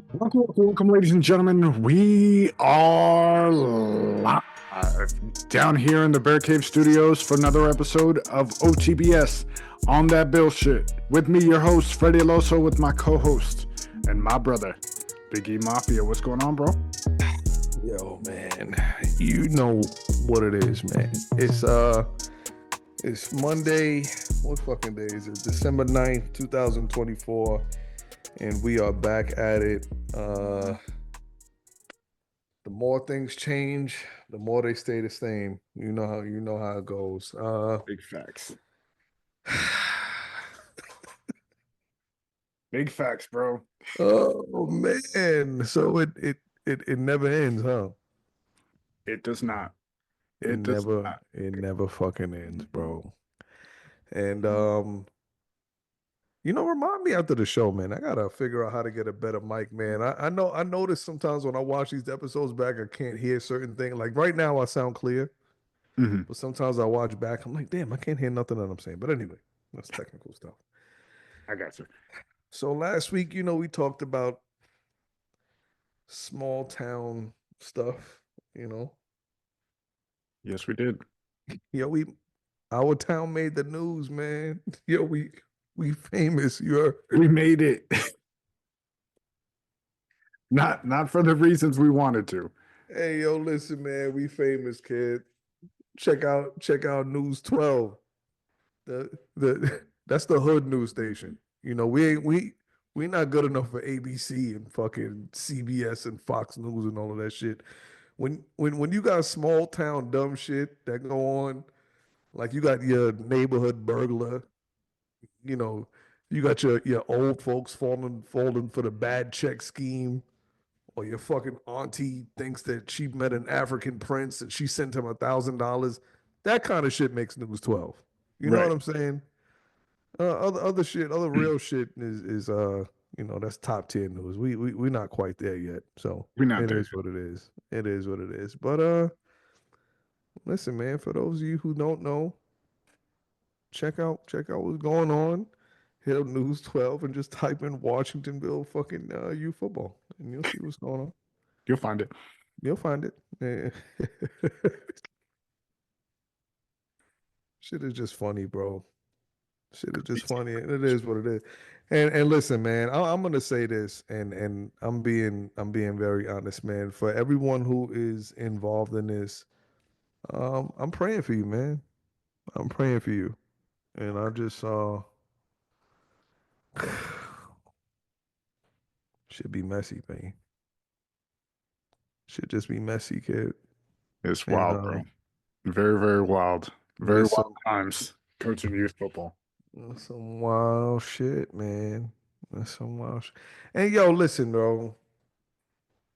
Welcome, ladies and gentlemen. We are live down here in the Bear Cave Studios for another episode of OTBS on that Bill shit. With me, your host, Freddie El Oso, with my co-host and my brother, Big E Mafia. What's going on, bro? Yo, man, you know what it is, man. It's Monday. What fucking day is it? December 9th, 2024, and we are back at it. The more things change, the more they stay the same. You know how it goes. Big facts. Big facts, bro. Oh man, so it never ends, huh? It does not. It It does never not. it never fucking ends, bro. And remind me after the show, man. I gotta figure out how to get a better mic, man. I notice sometimes when I watch these episodes back, I can't hear certain things. Like right now, I sound clear, Mhm. but sometimes I watch back, I'm like, damn, I can't hear nothing that I'm saying. But anyway, that's technical stuff. I got you. So last week, we talked about small town stuff. You know, Yes, we did. yo, we our town made the news, man. Yo, we famous. We made it. Not for the reasons we wanted to. Hey, yo, listen, man, we famous, kid. Check out News 12. The that's the hood news station. We not good enough for ABC and fucking CBS and Fox News and all of that shit. When you got small town dumb shit that go on, like you got your neighborhood burglar, you know, you got your old folks falling for the bad check scheme, or your fucking auntie thinks that she met an African prince and she sent him $1,000. That kind of shit makes News 12. You know Right. what I'm saying? Other shit, other real shit is that's top tier news. We're not quite there yet, so We're not it there. is what it is. It is what it is. But listen, man, for those of you who don't know, check out what's going on. Hit up News 12 and just type in Washingtonville fucking U football, and you'll see what's going on. You'll find it. You'll find it. Shit is just funny, bro. Shit is just funny, and it is what it is. And listen, man, I'm gonna say this, and I'm being very honest, man. For everyone who is involved in this, I'm praying for you, man. I'm praying for you, and I just should be messy, man. Should just be messy, kid. It's And wild, bro. Very, very wild. Very there's wild some times coaching youth football. there's some wild shit, man. There's some wild shit. And yo, listen, bro.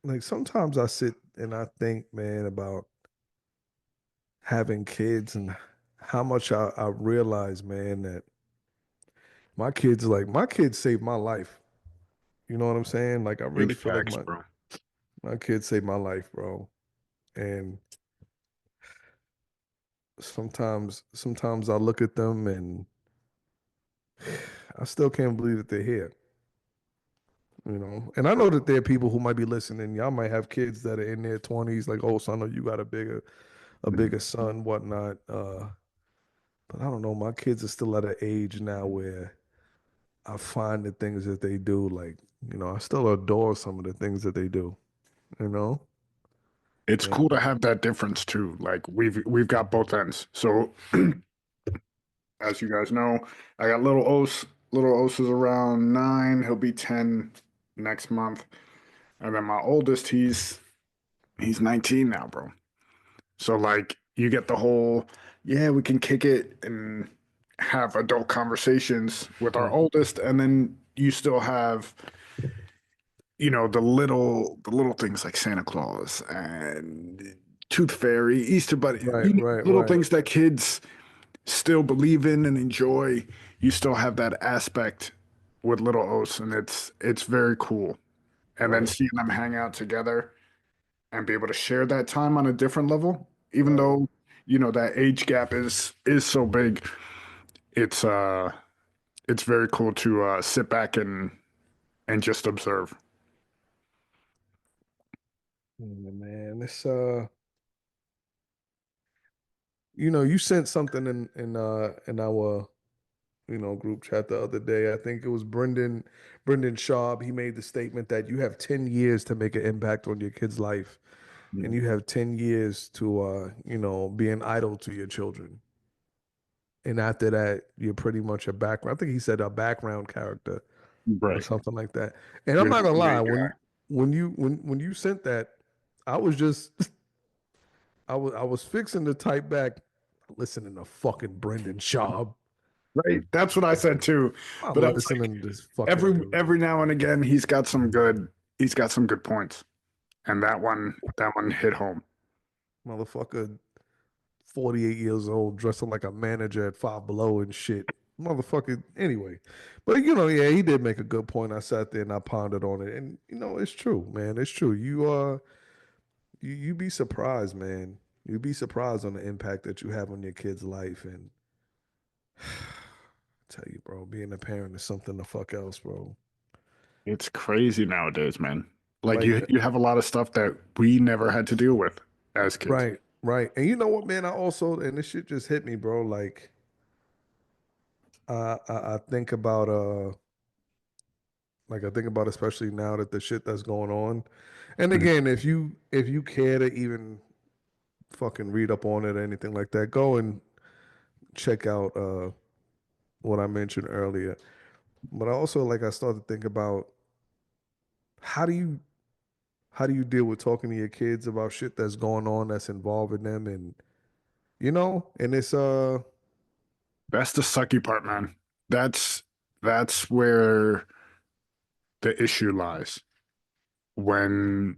Like sometimes I sit and I think, man, about having kids and how much I realize, man, that my kids saved my life. You know what I'm saying? Like I Big really feel like facts, my bro. my kids saved my life, bro. And sometimes I look at them and I still can't believe that they're here. And I know that there are people who might be listening. Y'all might have kids that are in their 20s, like, oh, son, you got a bigger son, whatnot. But I don't know. My kids are still at an age now where I find the things that they do, like, I still adore some of the things that they do, you know? It's cool to And have that difference too. Like we've got both ends. So as you guys know, I got little Os. Little Os is around 9. He'll be 10 next month. And then my oldest, he's 19 now, bro. So like you get the whole, yeah, we can kick it and have adult conversations with our mm, oldest, and then you still have, the little things like Santa Claus and Tooth Fairy, Easter Bunny, right, right, little right, things that kids still believe in and enjoy. You still have that aspect with little Os, and it's very cool. And then right, seeing them hang out together and be able to share that time on a different level, even right. though that age gap is so big. It's very cool to sit back and just observe. Yeah, man, it's you sent something in our group chat the other day. I think it was Brendan Schaub. He made the statement that you have 10 years to make an impact on your kid's life, and Mm. you have 10 years to be an idol to your children. And after that, you're pretty much a background. I think he said a background character or Right. something like that. And I'm You're not not gonna the lie, main guy. when you sent that, I was just I was fixing to type back, listening to fucking Brendan Schaub. Right. That's what I said too. I'm But I was like, listening to this fucking dude. every now and again he's got some good points. And that one hit home. Motherfucker, 48 years old, dressing like a manager at Five Below and shit. Motherfucker, anyway. But yeah, he did make a good point. I sat there and I pondered on it. And it's true, man. It's true. You be surprised, man. You'd be surprised on the impact that you have on your kid's life. And I tell you, bro, being a parent is something the fuck else, bro. It's crazy nowadays, man. Like Like, you have a lot of stuff that we never had to deal with as kids. right, right. And you know what, man? I also, and this shit just hit me, bro. Like, I think about like I think about especially now that the shit that's going on. And Mhm. again, if you care to even fucking read up on it or anything like that, go and check out what I mentioned earlier. But I also like I started to think about how do you how do you deal with talking to your kids about shit that's going on that's involving them and and it's That's the sucky part, man. That's where the issue lies when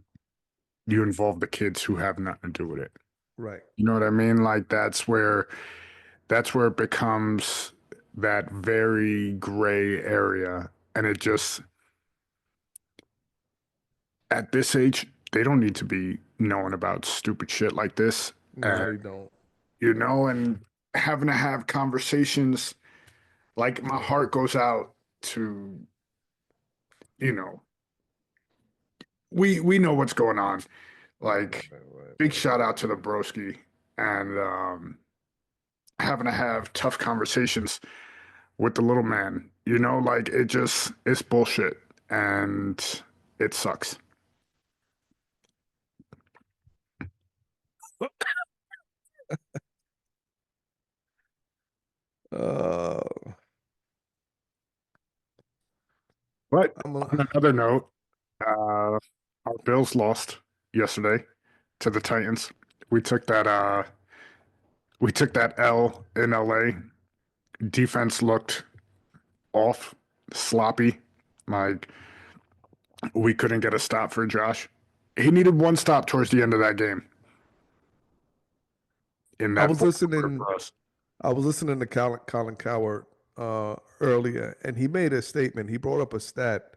you involve the kids who have nothing to do with it. right. You know what I mean? Like that's where it becomes that very gray area. And it just at this age, they don't need to be knowing about stupid shit like this. No, And they don't. and having to have conversations like my heart goes out to, you know, we know what's going on. Right, Like right, big right, shout out to the broski and having to have tough conversations with the little man. Like it's bullshit and it sucks. right. But I'm a, on another note, our Bills lost yesterday to the Titans. We took that uh we took that L in LA. Defense looked off, sloppy. Like we couldn't get a stop for Josh. He needed one stop towards the end of that game in I that was fourth quarter listening. for us. I was listening to Colin Coward earlier, and he made a statement. He brought up a stat,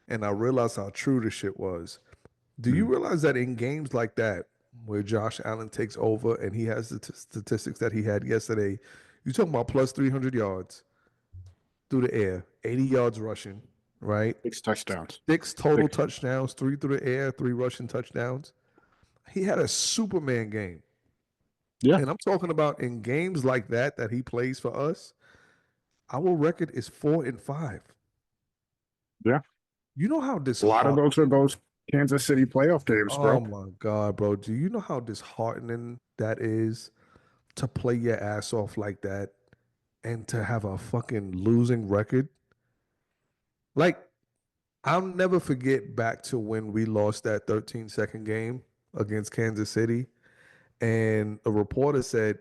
and I realized how true the shit was. Do you Mhm. realize that in games like that, where Josh Allen takes over and he has the statistics that he had yesterday, you're talking about plus 300 yards through the air, 80 yards rushing, right? 6 touchdowns. Six total Six. touchdowns, three through the air, three rushing touchdowns. He had a Superman game. Yeah, And I'm talking about in games like that he plays for us, our record is 4-5. yeah. You know how A lot of those are disheartening. those Kansas City playoff games, Oh bro. my God, bro. Do you know how disheartening that is to play your ass off like that and to have a fucking losing record? Like, I'll never forget back to when we lost that 13-second game against Kansas City. And a reporter said,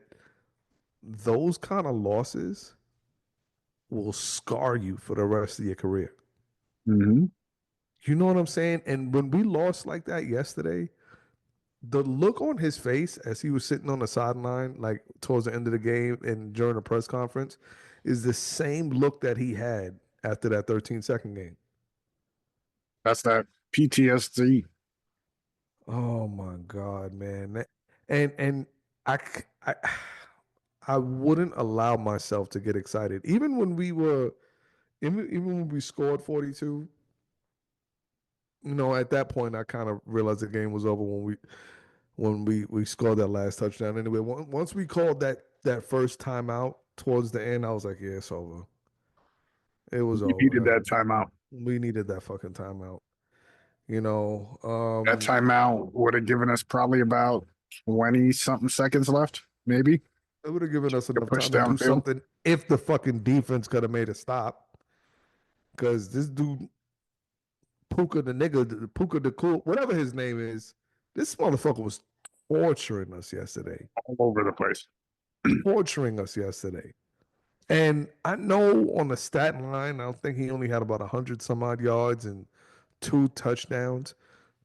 those kind of losses will scar you for the rest of your career. Hmm. You know what I'm saying? And when we lost like that yesterday, the look on his face as he was sitting on the sideline, like towards the end of the game and during the press conference, is the same look that he had after that 13-second game. That's that PTSD. Oh my God, man. And I, c- I wouldn't allow myself to get excited. Even when we scored 42, at that point, I kind of realized the game was over when we scored that last touchdown. Anyway, once we called that first timeout towards the end, I was like, yeah, it's over. It was We needed over. that timeout. We needed that fucking timeout. That timeout would have given us probably about 20 something seconds left, maybe. It would have given us To enough push time to do downfield. something if the fucking defense could have made a stop. Because this dude, Puka the nigga, Puka the cool, whatever his name is, this motherfucker was torturing us yesterday. All over the place. Torturing us yesterday. And I know on the stat line, I think he only had about 100 some odd yards and 2 touchdowns.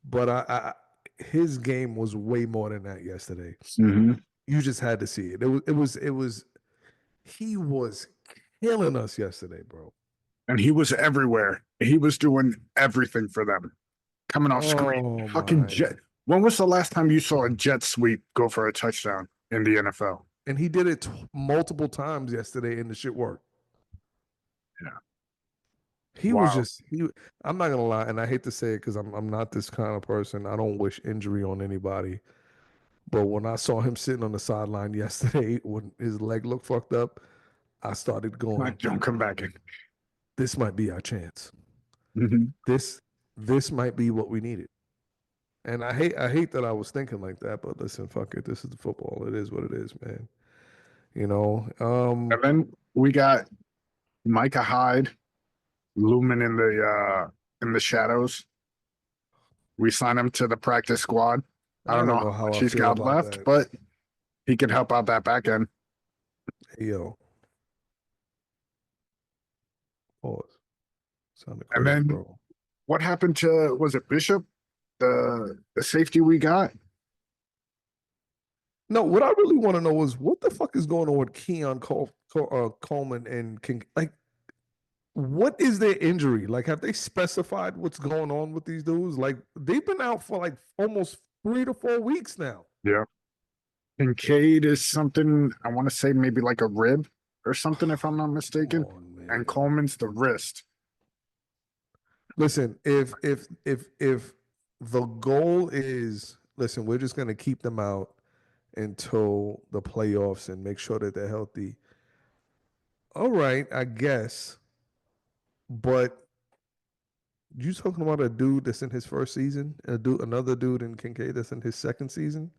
But his game was way more than that yesterday. Mm-hmm. You just had to see it. He was killing us yesterday, bro. And he was everywhere. He was doing everything for them. Coming off screen. Oh Fucking my. jet. When was the last time you saw a jet sweep go for a touchdown in the NFL? And he did it multiple times yesterday, and the shit worked. Yeah. He was Wow. just he. I'm not gonna lie, and I hate to say it because I'm not this kind of person. I don't wish injury on anybody. But when I saw him sitting on the sideline yesterday, when his leg looked fucked up, I started going, Don't come back in. "This might be our chance. Mm-hmm. This might be what we needed." And I hate that I was thinking like that. But listen, fuck it. This is the football. It is what it is, man. You know. And then we got Micah Hyde looming in the shadows. We signed him to the practice squad. I I don't know don't how know how much I he's feel got about left, that. but he can help out that back end. Hey, yo, pause. Sounded And crazy, then bro. what happened to was it Bishop, the safety we got? No, what I really want to know is what the fuck is going on with Coleman and King? Like, what is their injury? Like, have they specified what's going on with these dudes? Like, they've been out for like almost 3 to 4 weeks now. Yeah. Kincaid is something I want to say maybe like a rib or something if I'm not Come mistaken. on, And man. Coleman's the wrist. Listen, if the goal is, listen, we're just gonna keep them out until the playoffs and make sure that they're healthy. All right, I guess. But you talking about a dude that's in his first season, another dude in Kincaid that's in his second season,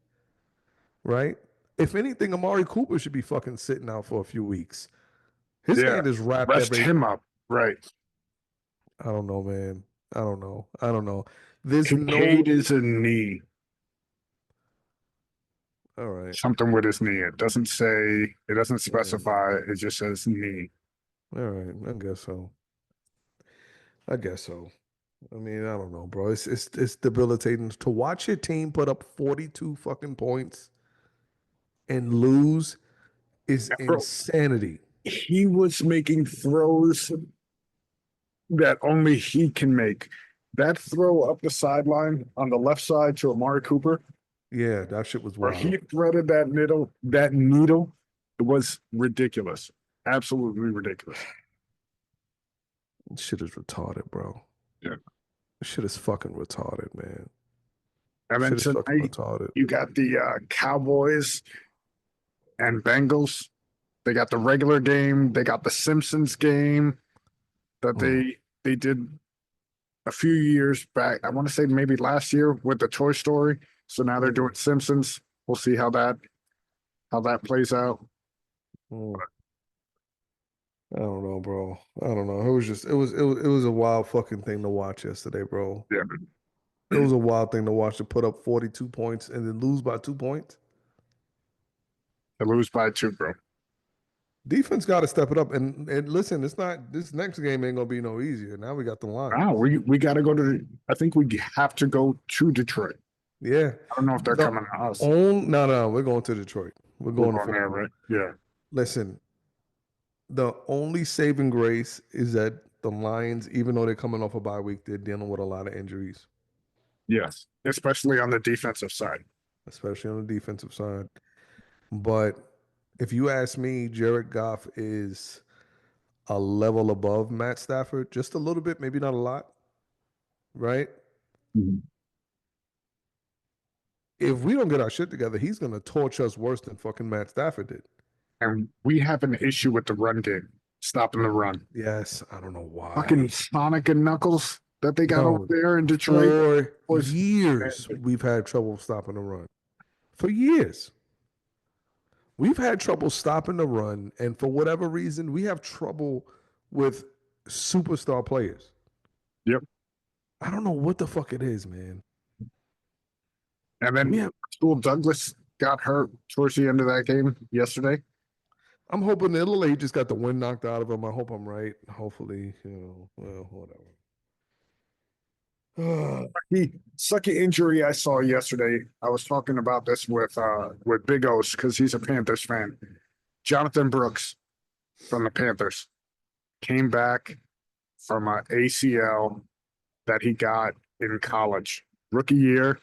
right? If anything, Amari Cooper should be fucking sitting out for a few weeks. His Yeah. hand is wrapped Rest every. him up. Right. I don't know, man. I don't know. I don't know. There's Kincaid no. is a knee. All right. Something with his knee. It doesn't Yeah. specify. It just says knee. All right. I guess so. I guess so. I mean, I don't know, bro. It's debilitating to watch your team put up 42 fucking points and lose is And bro, insanity. he was making throws that only he can make. That throw up the sideline on the left side to Amari Cooper, Yeah, that shit was where he wild. threaded that needle, it was ridiculous. Absolutely ridiculous. Shit is retarded, bro. Yeah. Shit is fucking retarded, man. And then Shit is fucking tonight, retarded. you got the Cowboys and Bengals. They got the regular game. They got the Simpsons game that Mm, they did a few years back. I want to say maybe last year with the Toy Story. So now they're yeah. doing Simpsons. We'll see how that plays out. Mm. I don't know, bro. I don't know. It was a wild fucking thing to watch yesterday, bro. Yeah, It was a wild thing to watch to put up 42 points and then lose by 2 points. to lose by two, bro. Defense got to step it up. And listen, it's not this next game ain't gonna be no easier. Now we got the Wow, Lions. we got to go to. I think we have to go to Detroit. Yeah. I don't know if they're The coming to us. no, we're going to Detroit. We're We're going to going there, Foxborough. right? Yeah. Listen, the only saving grace is that the Lions, even though they're coming off a bye week, they're dealing with a lot of injuries, Yes, especially on the defensive side. especially on the defensive side. But if you ask me, Jared Goff is a level above Matt Stafford, just a little bit, maybe not a lot, right? Mhm. If we don't get our shit together, he's gonna torch us worse than fucking Matt Stafford did. And we have an issue with the run game, stopping the run. Yes, I don't know Fucking why. Sonic and Knuckles that they got over Bro, there in Detroit for was years we've had trouble stopping the run. For years. We've had trouble stopping the run, and for whatever reason, we have trouble with superstar players. yep. I don't know what the fuck it is, man. And We then have School Douglas got hurt towards the end of that game yesterday. I'm hoping Italy he just got the wind knocked out of him. I hope I'm right. Hopefully, well, whatever. The sucky injury I saw yesterday. I was talking about this with Big O's because he's a Panthers fan. Jonathan Brooks from the Panthers came back from an ACL that he got in college. Rookie year,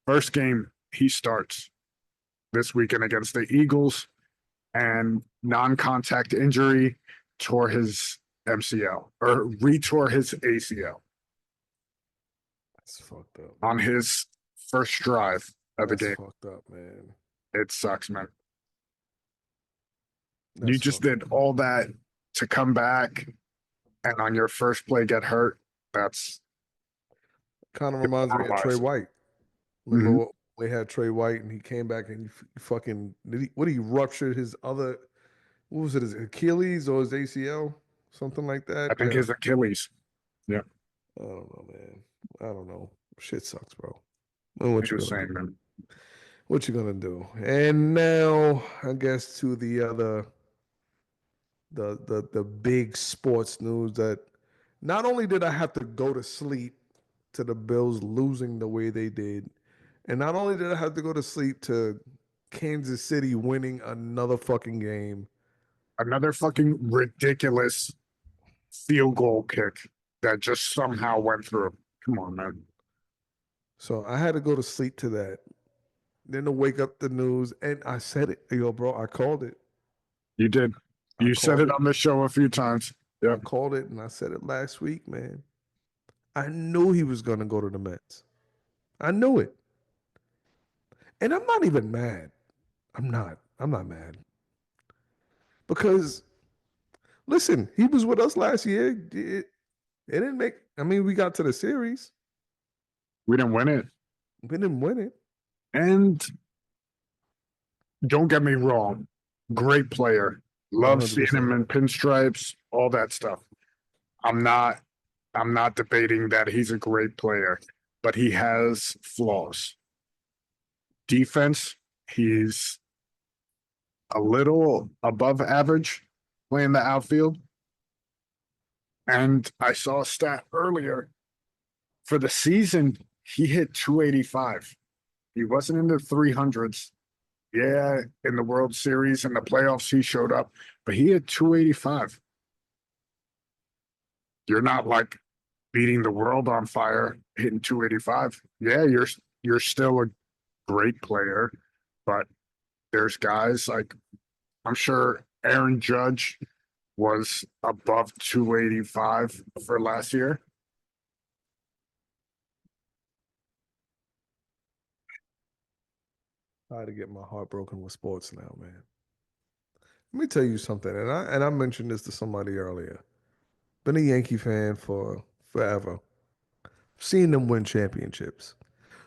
first game he starts this weekend against the Eagles, and non-contact injury, tore his MCL or retore his ACL That's fucked up, on man. his first drive of the That's game. fucked up, man. It sucks, man. You That's just fucked did up. all that to come back and on your first play get hurt. That's Kind of reminds me of Trey demoralizing. White. Remember Mhm. what we had Trey White and he came back and he fucking what he ruptured his other what was it, his Achilles or his ACL? Something like that. I think Yeah. his Achilles. Yeah, I don't know, man. I don't know. Shit sucks, bro. Well, what he you was gonna saying, do? man. What you gonna do? And now I guess to the other the big sports news that not only did I have to go to sleep to the Bills losing the way they did, and not only did I have to go to sleep to Kansas City winning another fucking game. Another fucking ridiculous field goal kick that just somehow went through. Come on, man. So I had to go to sleep to that. Then to wake up the news, and I said it, yo, bro. I called it. You did. I You said called it it. on the show a few times. I Yep. called it, and I said it last week, man. I knew he was gonna go to the Mets. I knew it, and I'm not even mad. I'm not. I'm not mad because listen, he was with us last year. It didn't make. I mean, we got to the series. We didn't win it. We didn't win it. And don't get me wrong, great player. Love seeing him 100%. in pinstripes, all that stuff. I'm not I'm not debating that he's a great player, but he has flaws. Defense, he's a little above average playing the outfield. And I saw a stat earlier for the season, he hit 285. He wasn't in the 300s. Yeah, in the World Series and the playoffs, he showed up, but he had 285. You're not like beating the world on fire hitting 285. Yeah, you're still a great player, but there's guys like I'm sure Aaron Judge was above 285 for last year. I had to get my heart broken with sports now, man. Let me tell you something, and I mentioned this to somebody earlier. Been a Yankee fan for forever. Seen them win championships.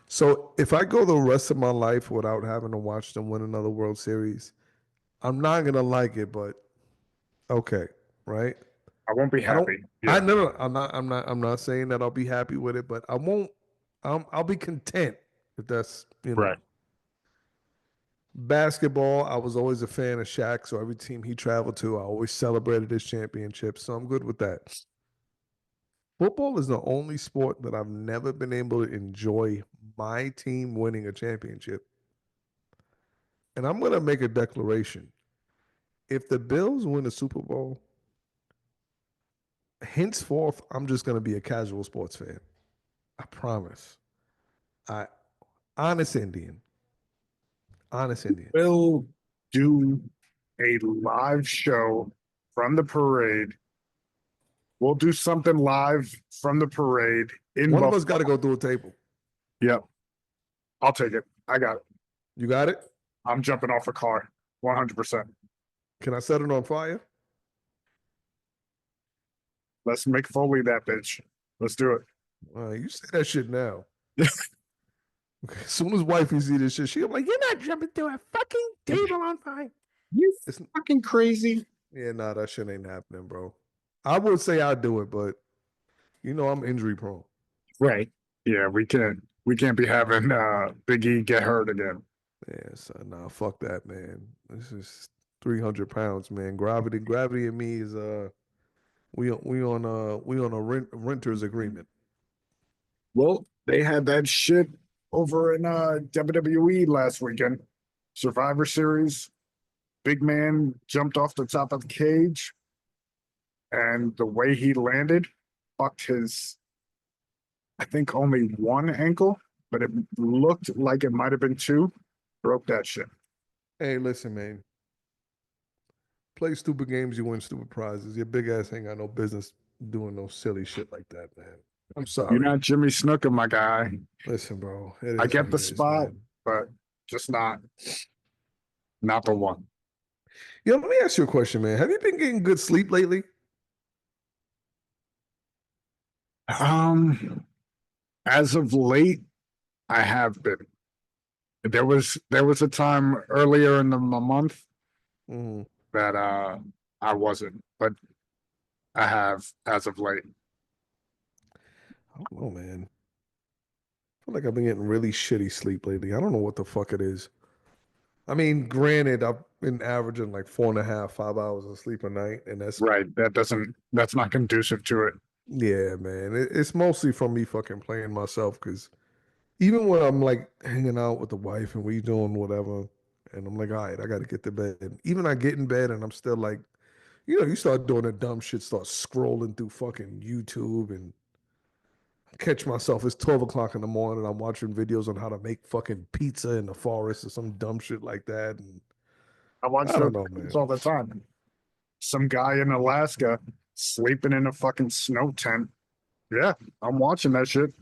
So if I go the rest of my life without having to watch them win another World Series, I'm not gonna like it, but okay, right? I won't be I don't. happy. I Yeah, no, no, I'm not. I'm not. I'm not saying that I'll be happy with it, but I won't. I'll be content if that's right. basketball. I was always a fan of Shaq, so every team he traveled to, I always celebrated his championships. So I'm good with that. Football is the only sport that I've never been able to enjoy my team winning a championship. And I'm going to make a declaration. If the Bills win the Super Bowl, henceforth, I'm just going to be a casual sports fan. I promise. I honest Indian. Honest Indian. We'll do a live show from the parade. We'll do something live from the parade in One of us Buffalo. got to go through a table. Yep, I'll take it. I got it. You got it? I'm jumping off a car. 100%. Can I set it on fire? Let's make Foley that bitch. Let's do it. You say that shit now. As soon as wifey see this shit, she like, "You're not jumping through a fucking table on fire." You It's fucking crazy. yeah, nah, that shit ain't happening, bro. I would say I'd do it, but you know I'm injury prone. Right. Yeah, we can't be having Big E get hurt again. Yeah, so nah, fuck that, man. This is 300 pounds, man. Gravity and me is we on a renter's agreement. Well, they had that shit over in WWE last weekend. Survivor Series. Big man jumped off the top of the cage, and the way he landed fucked his, I think, only one ankle, but it looked like it might have been two. Broke that shit. Hey, listen, man. Play stupid games, you win stupid prizes. Your big ass ain't got no business doing no silly shit like that, man. I'm You're sorry. not Jimmy Snuka, my guy. Listen, bro. It I is what get the it is, spot, man. but just not the one. Yo, let me ask you a question, man. Have you been getting good sleep lately? Um, as of late, I have been. There was a time earlier in the month Mm, that I wasn't, but I have as of late. I don't know, man. I feel like I've been getting really shitty sleep lately. I don't know what the fuck it is. I mean, granted, I've been averaging like 4.5, 5 hours of sleep a night, and that's Right. That's not conducive to it. yeah, man. It's mostly from me fucking playing myself because even when I'm like hanging out with the wife and we doing whatever, and I'm like, all right, I got to get to bed. Even I get in bed and I'm still like, you start doing the dumb shit, start scrolling through fucking YouTube and catch myself. It's 12 o'clock in the morning. I'm watching videos on how to make fucking pizza in the forest or some dumb shit like that. And I watch I don't those know, videos man. all the time. Some guy in Alaska sleeping in a fucking snow tent. Yeah, I'm watching that shit.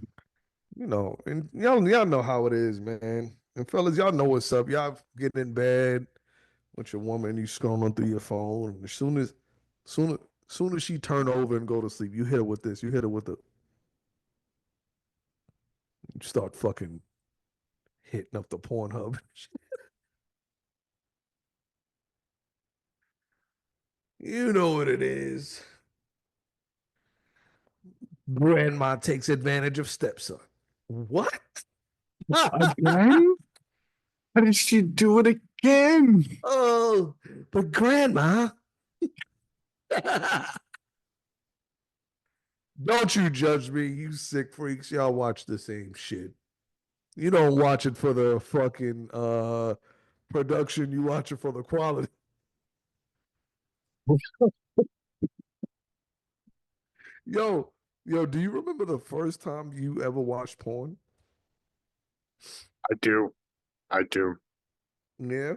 And y'all know how it is, man. And fellas, y'all know what's up. Y'all get in bed with your woman, you scrolling through your phone, and soon soon as she turn over and go to sleep, you hit her with this. You hit her with the you start fucking hitting up the Pornhub. You know what it is. Grandma takes advantage of stepson. What? Again? How did she do it again? Oh, but grandma. Don't you judge me, you sick freaks. Y'all watch the same shit. You don't watch it for the fucking production, you watch it for the quality. Yo, do you remember the first time you ever watched porn? I do. I do. Yeah.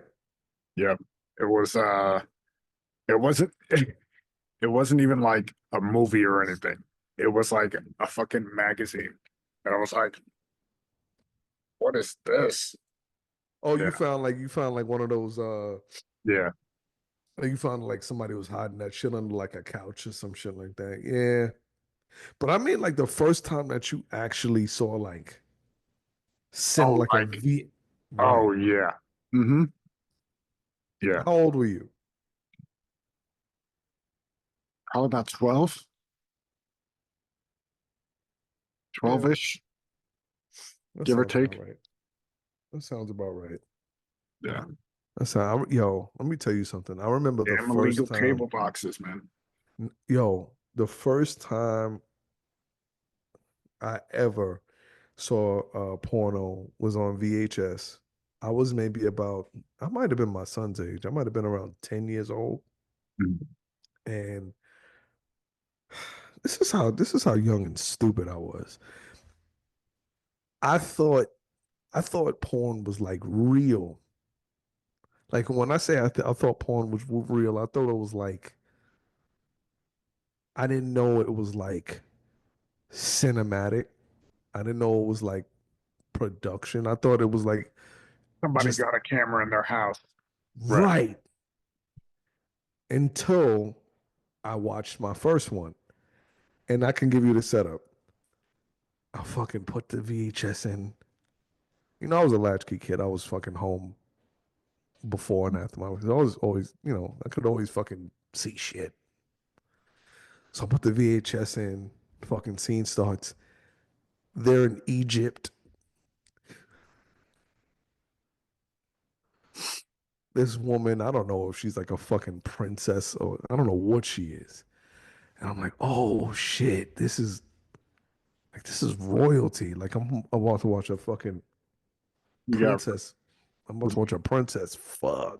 Yep. It was it wasn't it wasn't even like a movie or anything. It was like a fucking magazine. And I was like, what is this? Oh, Yeah. you found like one of those Yeah. you found like somebody was hiding that shit under like a couch or some shit like that. Yeah. But I mean like the first time that you actually saw like Oh, like a like, V oh right. yeah. Mm-hmm. Yeah. How old were you? Probably about 12, Yeah, 12-ish, that give or sounds about take. right. That sounds about right. Yeah. Let me tell you something. I remember the Damn first illegal time, cable boxes, man. the first time I ever saw porno was on VHS. I was maybe I might have been my son's age. I might have been around 10 years old. Mm. And this is how young and stupid I was. I thought I thought porn was like real. Like when I say I thought porn was real, I thought it was like I didn't know it was like cinematic. I didn't know it was like production. I thought it was like Somebody just got a camera in their house. Right. right until I watched my first one. And I can give you the setup. I fucking put the VHS in. You know, I was a latchkey kid. I was fucking home before and after my. I was always, I could always fucking see shit. So I put the VHS in. Fucking scene starts. They're in Egypt. This woman, I don't know if she's like a fucking princess or I don't know what she is. And I'm like, oh shit, this is royalty. Like I'm about to watch a fucking You got princess. I'm about to watch a princess. Fuck.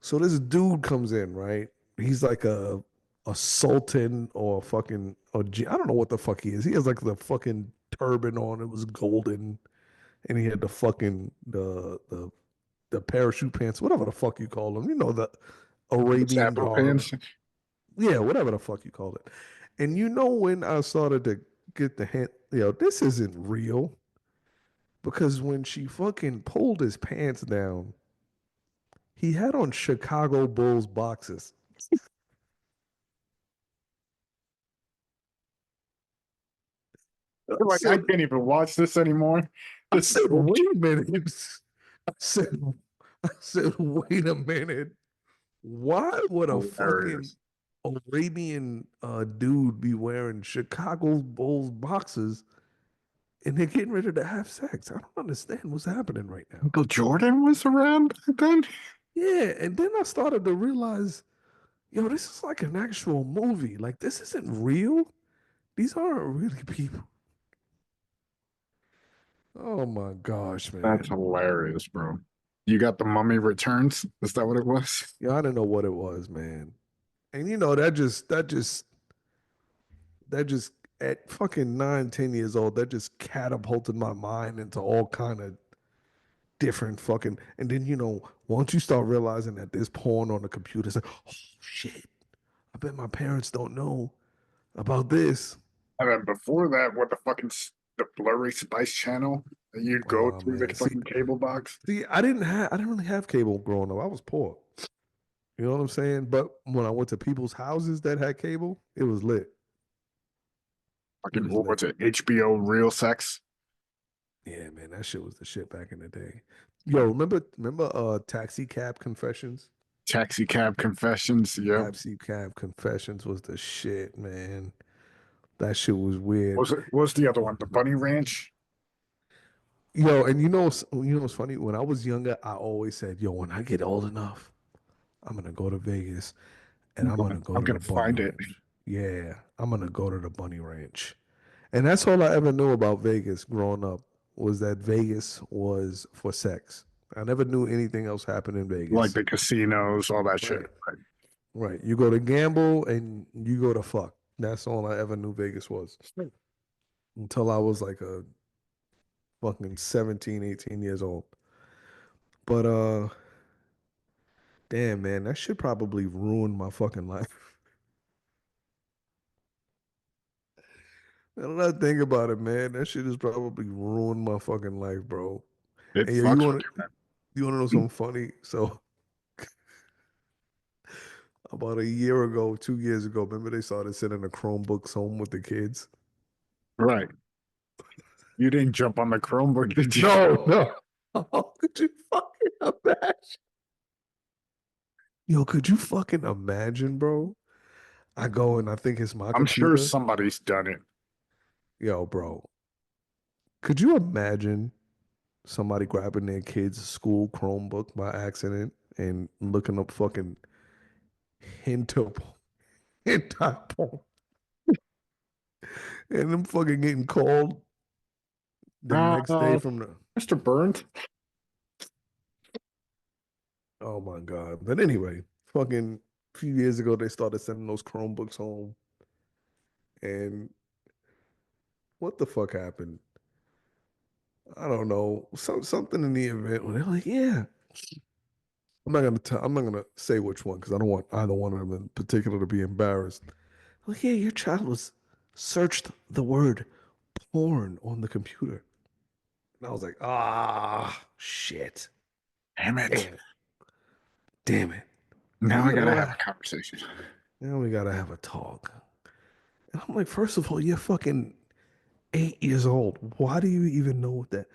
So this dude comes in, right? He's like a sultan or fucking I don't know what the fuck he is. He has like the fucking turban on. It was golden, and he had the fucking the parachute pants, whatever the fuck you call them. You know the the Arabian Zappo garb. pants. Yeah, whatever the fuck you call it. And you know when I started to get the hint, this isn't real because when she fucking pulled his pants down, he had on Chicago Bulls boxes. I You're like, I said, can't even watch this anymore. I This is said, bullshit. wait a minute. I said, I said, wait a minute. Why would a fucking Hilarious. Arabian dude be wearing Chicago Bulls boxes and they're getting ready to have sex? I don't understand what's happening right now. Michael Jordan was around back then. Yeah, and then I started to realize, this is like an actual movie. Like this isn't real. These aren't really people. Oh my gosh, That's man. hilarious, bro. You got the Mummy Returns? Is that what it was? I didn't know what it was, man. And that just at fucking 9, 10 years old, that just catapulted my mind into all kind of different fucking. And then once you start realizing that there's porn on the computer, it's like, oh shit, I bet my parents don't know about this. And then before that, what the fucking the blurry Spice Channel that you'd go Oh through the man, see, fucking cable box? I didn't really have cable growing up. I was poor. You know what I'm saying? But when I went to people's houses that had cable, it was lit. It Fucking was what lit. was it? HBO Real Sex, Yeah, man, that shit was the shit back in the day. Yo, remember Taxi Cab Confessions? Taxi Cab Confessions. Yep. Taxi Cab Confessions was the shit, man. That shit was weird. What was the other one? The Bunny Ranch. Yo, and what's funny? When I was younger, I always said, yo, when I get old enough, I'm gonna go to Vegas and I'm gonna go I'm to the gonna Bunny find it. Ranch. Yeah, I'm gonna go to the Bunny Ranch. And that's all I ever knew about Vegas growing up was that Vegas was for sex. I never knew anything else happened in Like Vegas. the casinos, all that shit. Right. Right. You go to gamble and you go to fuck. That's all I ever knew Vegas was. Until I was like a fucking 17, 18 years old. But damn man, that shit probably ruined my fucking life. Now that I think about it, man, that shit has probably ruined my fucking life, bro. It And yeah, you fucks with want to you want to know you, something funny? So about a year ago, 2 years ago, remember they started sending the Chromebooks home with the kids? man. Right. You didn't jump on the Chromebook, did you? No, no. Oh, could you fucking imagine? Yo, could you fucking imagine, bro? I go and I think it's my I'm sure computer. somebody's done it. Yo, bro, could you imagine somebody grabbing their kid's school Chromebook by accident and looking up fucking hentai hentai porn and them fucking getting called the next day Uh, from the Mr. Burns. oh my god. But anyway, fucking few years ago they started sending those Chromebooks home and what the fuck happened? I don't know. Something in the event where they're like, yeah. I'm not gonna say which one because I don't want either one of them in particular to be embarrassed. Like, yeah, your child was searched the word porn on the computer. And I was like, ah, shit. Damn it. Damn, damn it. Now I You gotta know, have a conversation. now we gotta have a talk. And I'm like, first of all, you're fucking 8 years old. Why do you even know what that?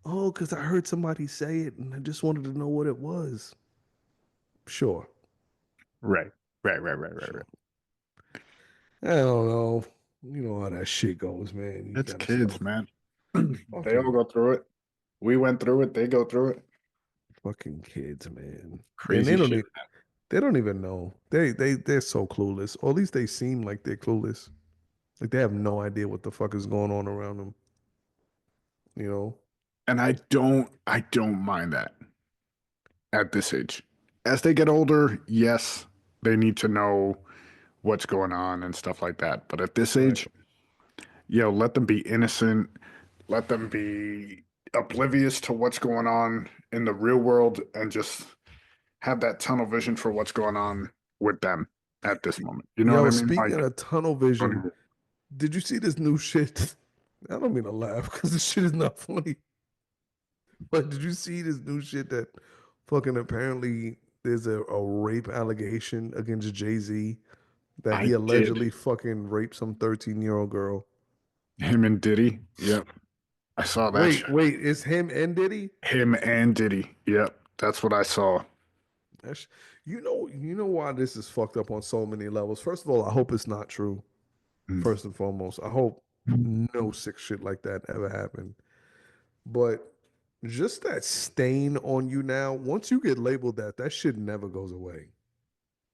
Oh, because I heard somebody say it and I just wanted to know what it was. Sure, Right. Right. sure. I don't know. You know how that shit goes, man. You It's gotta kids, start man. They all fucking go through it. We went through it. They go through it. fucking kids, man. And Crazy shit. they don't even know. They're so clueless. Or at least they seem like they're clueless. Like they have no idea what the fuck is going on around them. You know? And I don't mind that at this age. As they get older, yes, they need to know what's going on and stuff like that. But at this Right. age, let them be innocent, let them be oblivious to what's going on in the real world and just have that tunnel vision for what's going on with them at this moment. You know what Yo, I mean? speaking Like, of tunnel don't vision, even- did you see this new shit? I don't mean to laugh because this shit is not funny. But did you see this new shit that fucking apparently there's a rape allegation against Jay-Z that I he did. allegedly fucking raped some 13-year-old girl? Him and Diddy. Yep. I saw that Wait, shit. wait, it's him and Diddy? Him and Diddy. Yep. That's what I saw. That's, you know why this is fucked up on so many levels. First of all, I hope it's not true. First and foremost, I hope no sick shit like that ever happened. But just that stain on you now, once you get labeled that, that shit never goes away.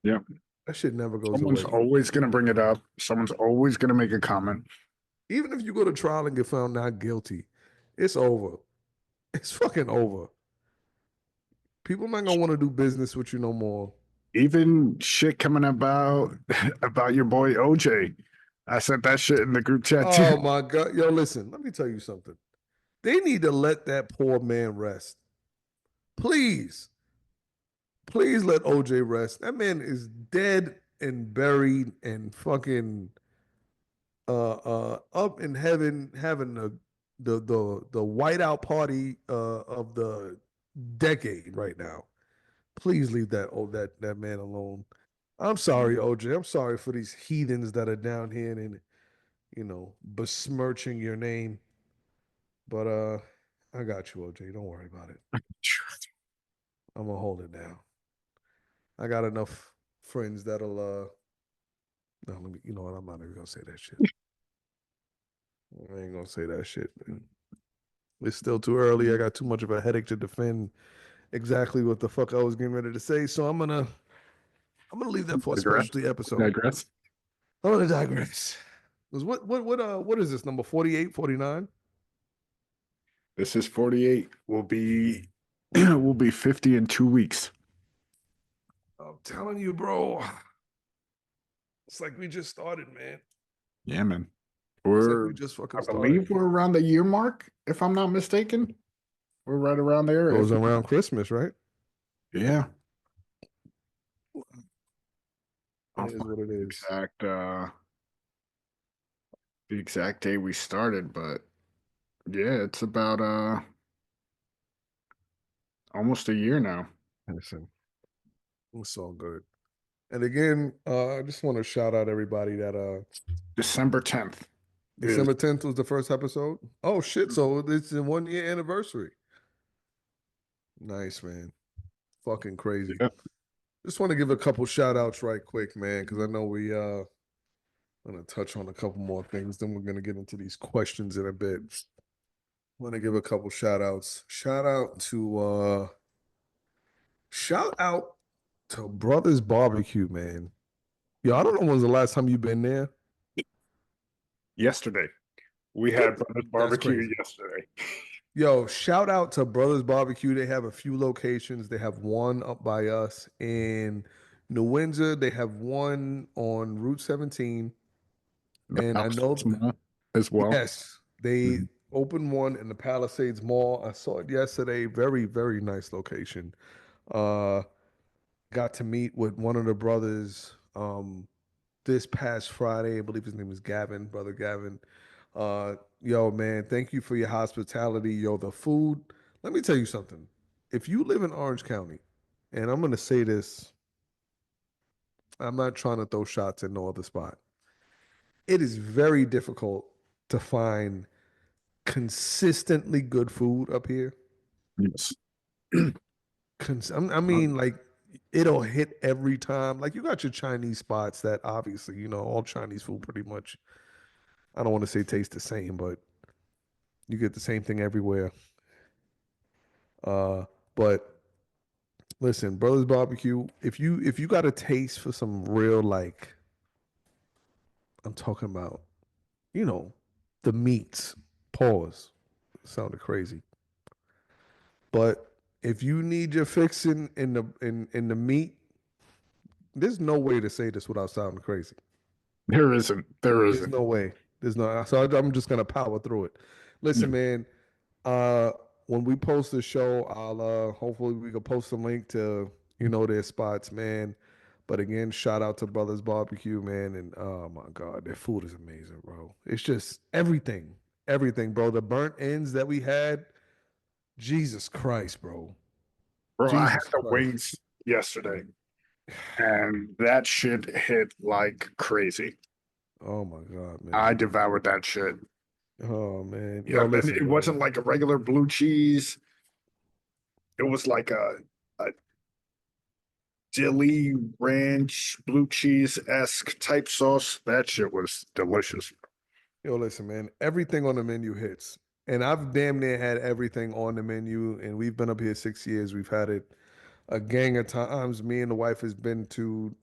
Yep. That shit never goes Someone's away. always going to bring it up. Someone's always going to make a comment. Even if you go to trial and get found not guilty, it's over. It's fucking over. People not gonna want to do business with you no more. Even shit coming about about your boy OJ. I sent that shit in the group chat too. Oh my God. Yo, listen, let me tell you something. They need to let that poor man rest. Please, please let OJ rest. That man is dead and buried and fucking up in heaven having the whiteout party of the decade right now. Please leave that man alone. I'm sorry, OJ. I'm sorry for these heathens that are down here and besmirching your name. But I got you, OJ. Don't worry about it. I'm gonna hold it down. I got enough friends that'll no, let me you know what, I'm not even gonna say that shit. I ain't gonna say that shit, man. It's still too early. I got too much of a headache to defend exactly what the fuck I was getting ready to say. So I'm gonna leave that for a Digress. specialty episode. Digress. I'm gonna digress. Because what is this number 48, 49? This is 48. We'll be we'll be 50 in 2 weeks. I'm telling you, bro. It's like we just started, man. Yeah, man. It's like We're we just fucking I started. believe we're around the year mark, if I'm not mistaken. We're right around there. Goes If around Christmas, right? yeah. It I'll is find what it is. the exact day we started, but yeah, it's about almost a year now. Listen, it's all good. And again, I just want to shout out everybody that December 10th is December 10th was the first episode. Oh shit! So it's a 1 year anniversary. Nice, man. Fucking crazy. yeah, Just want to give a couple shout outs right quick, man, because I know we gonna touch on a couple more things. Then we're gonna get into these questions in a bit. Want to give a couple shout outs. Shout out to Brothers Barbecue, man. Yo, I don't know when's the last time you've been there. yesterday. We had Brothers That's Barbecue crazy. yesterday. Yo, shout out to Brothers Barbecue. They have a few locations. They have one up by us in New Windsor. They have one on Route 17. The And I Palisades know, Mall as well. yes, they Mhm. opened one in the Palisades Mall. I saw it yesterday. Very, very nice location. Uh, got to meet with one of the brothers this past Friday. I believe his name is Gavin, brother Gavin. Yo, man, thank you for your hospitality. Yo, the food. Let me tell you something. If you live in Orange County, and I'm gonna say this, I'm not trying to throw shots at no other spot. It is very difficult to find consistently good food up here. Yes. I mean, like it'll hit every time. Like you got your Chinese spots that obviously, all Chinese food pretty much. I don't want to say taste the same, but you get the same thing everywhere. Uh, but listen, Brothers Barbecue, if you got a taste for some real like I'm talking about, you know, the meats, pause. Sounded crazy. But if you need your fixing in the meat, there's no way to say this without sounding crazy. There isn't. There There's isn't. no way. There's no. So I'm just gonna power through it. Yeah. Listen, man. Uh, when we post the show, I'll hopefully we can post a link to their spots, man. But again, shout out to Brothers Barbecue, man. And oh my God, their food is amazing, bro. It's just everything, bro. The burnt ends that we had, Jesus Christ, bro. Bro, I had Jesus the Christ. wings yesterday, and that shit hit like crazy. Oh my God, I man. devoured that shit. Oh man. Yeah, Yo, and listen, it bro. wasn't like a regular blue cheese. It was like a dilly ranch blue cheese-esque type sauce. That shit was delicious. Yo, listen, man. Everything on the menu hits. And I've damn near had everything on the menu. And we've been up here 6 years. We've had it a gang of times. Me and the wife has been to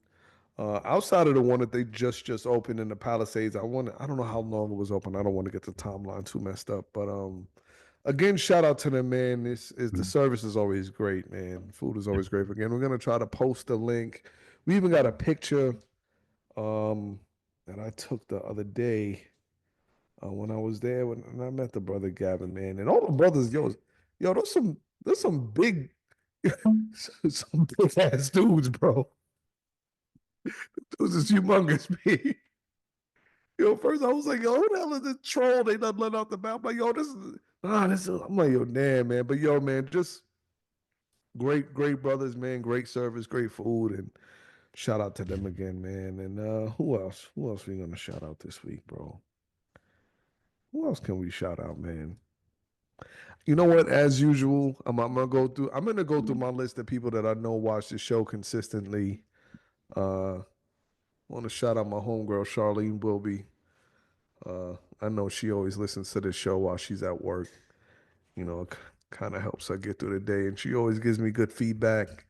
outside of the one that they just opened in the Palisades. I don't know how long it was open. I don't want to get the timeline too messed up. But again, shout out to them, man. This is the service is always great, man. Food is always great. Again, we're gonna try to post the link. We even got a picture um that I took the other day when I was there when I met the brother Gavin, man, and all the brothers, yo, there's some big, some big ass dudes, bro. Those is humongous, me. First I was like, yo, who the hell is this troll? They done let out the mouth. I'm like, yo, this is. I'm like, yo, damn, man. But yo, man, just great brothers, man. Great service, great food, and shout out to them again, man. And who else? Who else we gonna shout out this week, bro? Who else can we shout out, man? You know what? As usual, I'm gonna go through. I'm gonna go through my list of people that I know watch the show consistently. I want to shout out my homegirl Charlene Wilby. I know she always listens to the show while she's at work. It kind of helps her get through the day, and she always gives me good feedback.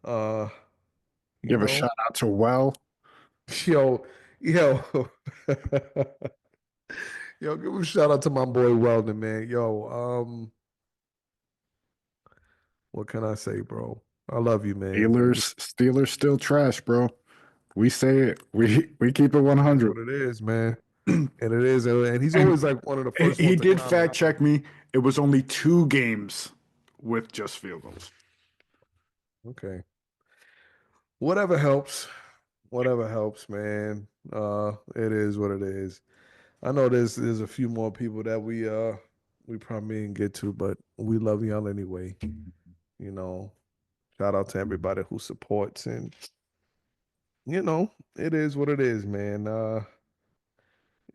Uh, you Give a know, shout out to Well. yo, yo, yo, give a shout out to my boy Weldon, man. Yo, what can I say, bro? I love you, man. Steelers still trash, bro. We say it. We keep it It is 100. what it is, man. And it is, and he's always And like one of the he first he ones to did clown me. fact check me. It was only 2 games with just field goals. Okay, whatever helps, whatever helps, man. It is what it is. I know there's a few more people that we probably didn't get to, but we love y'all anyway. You know, shout out to everybody who supports, and it is what it is, man.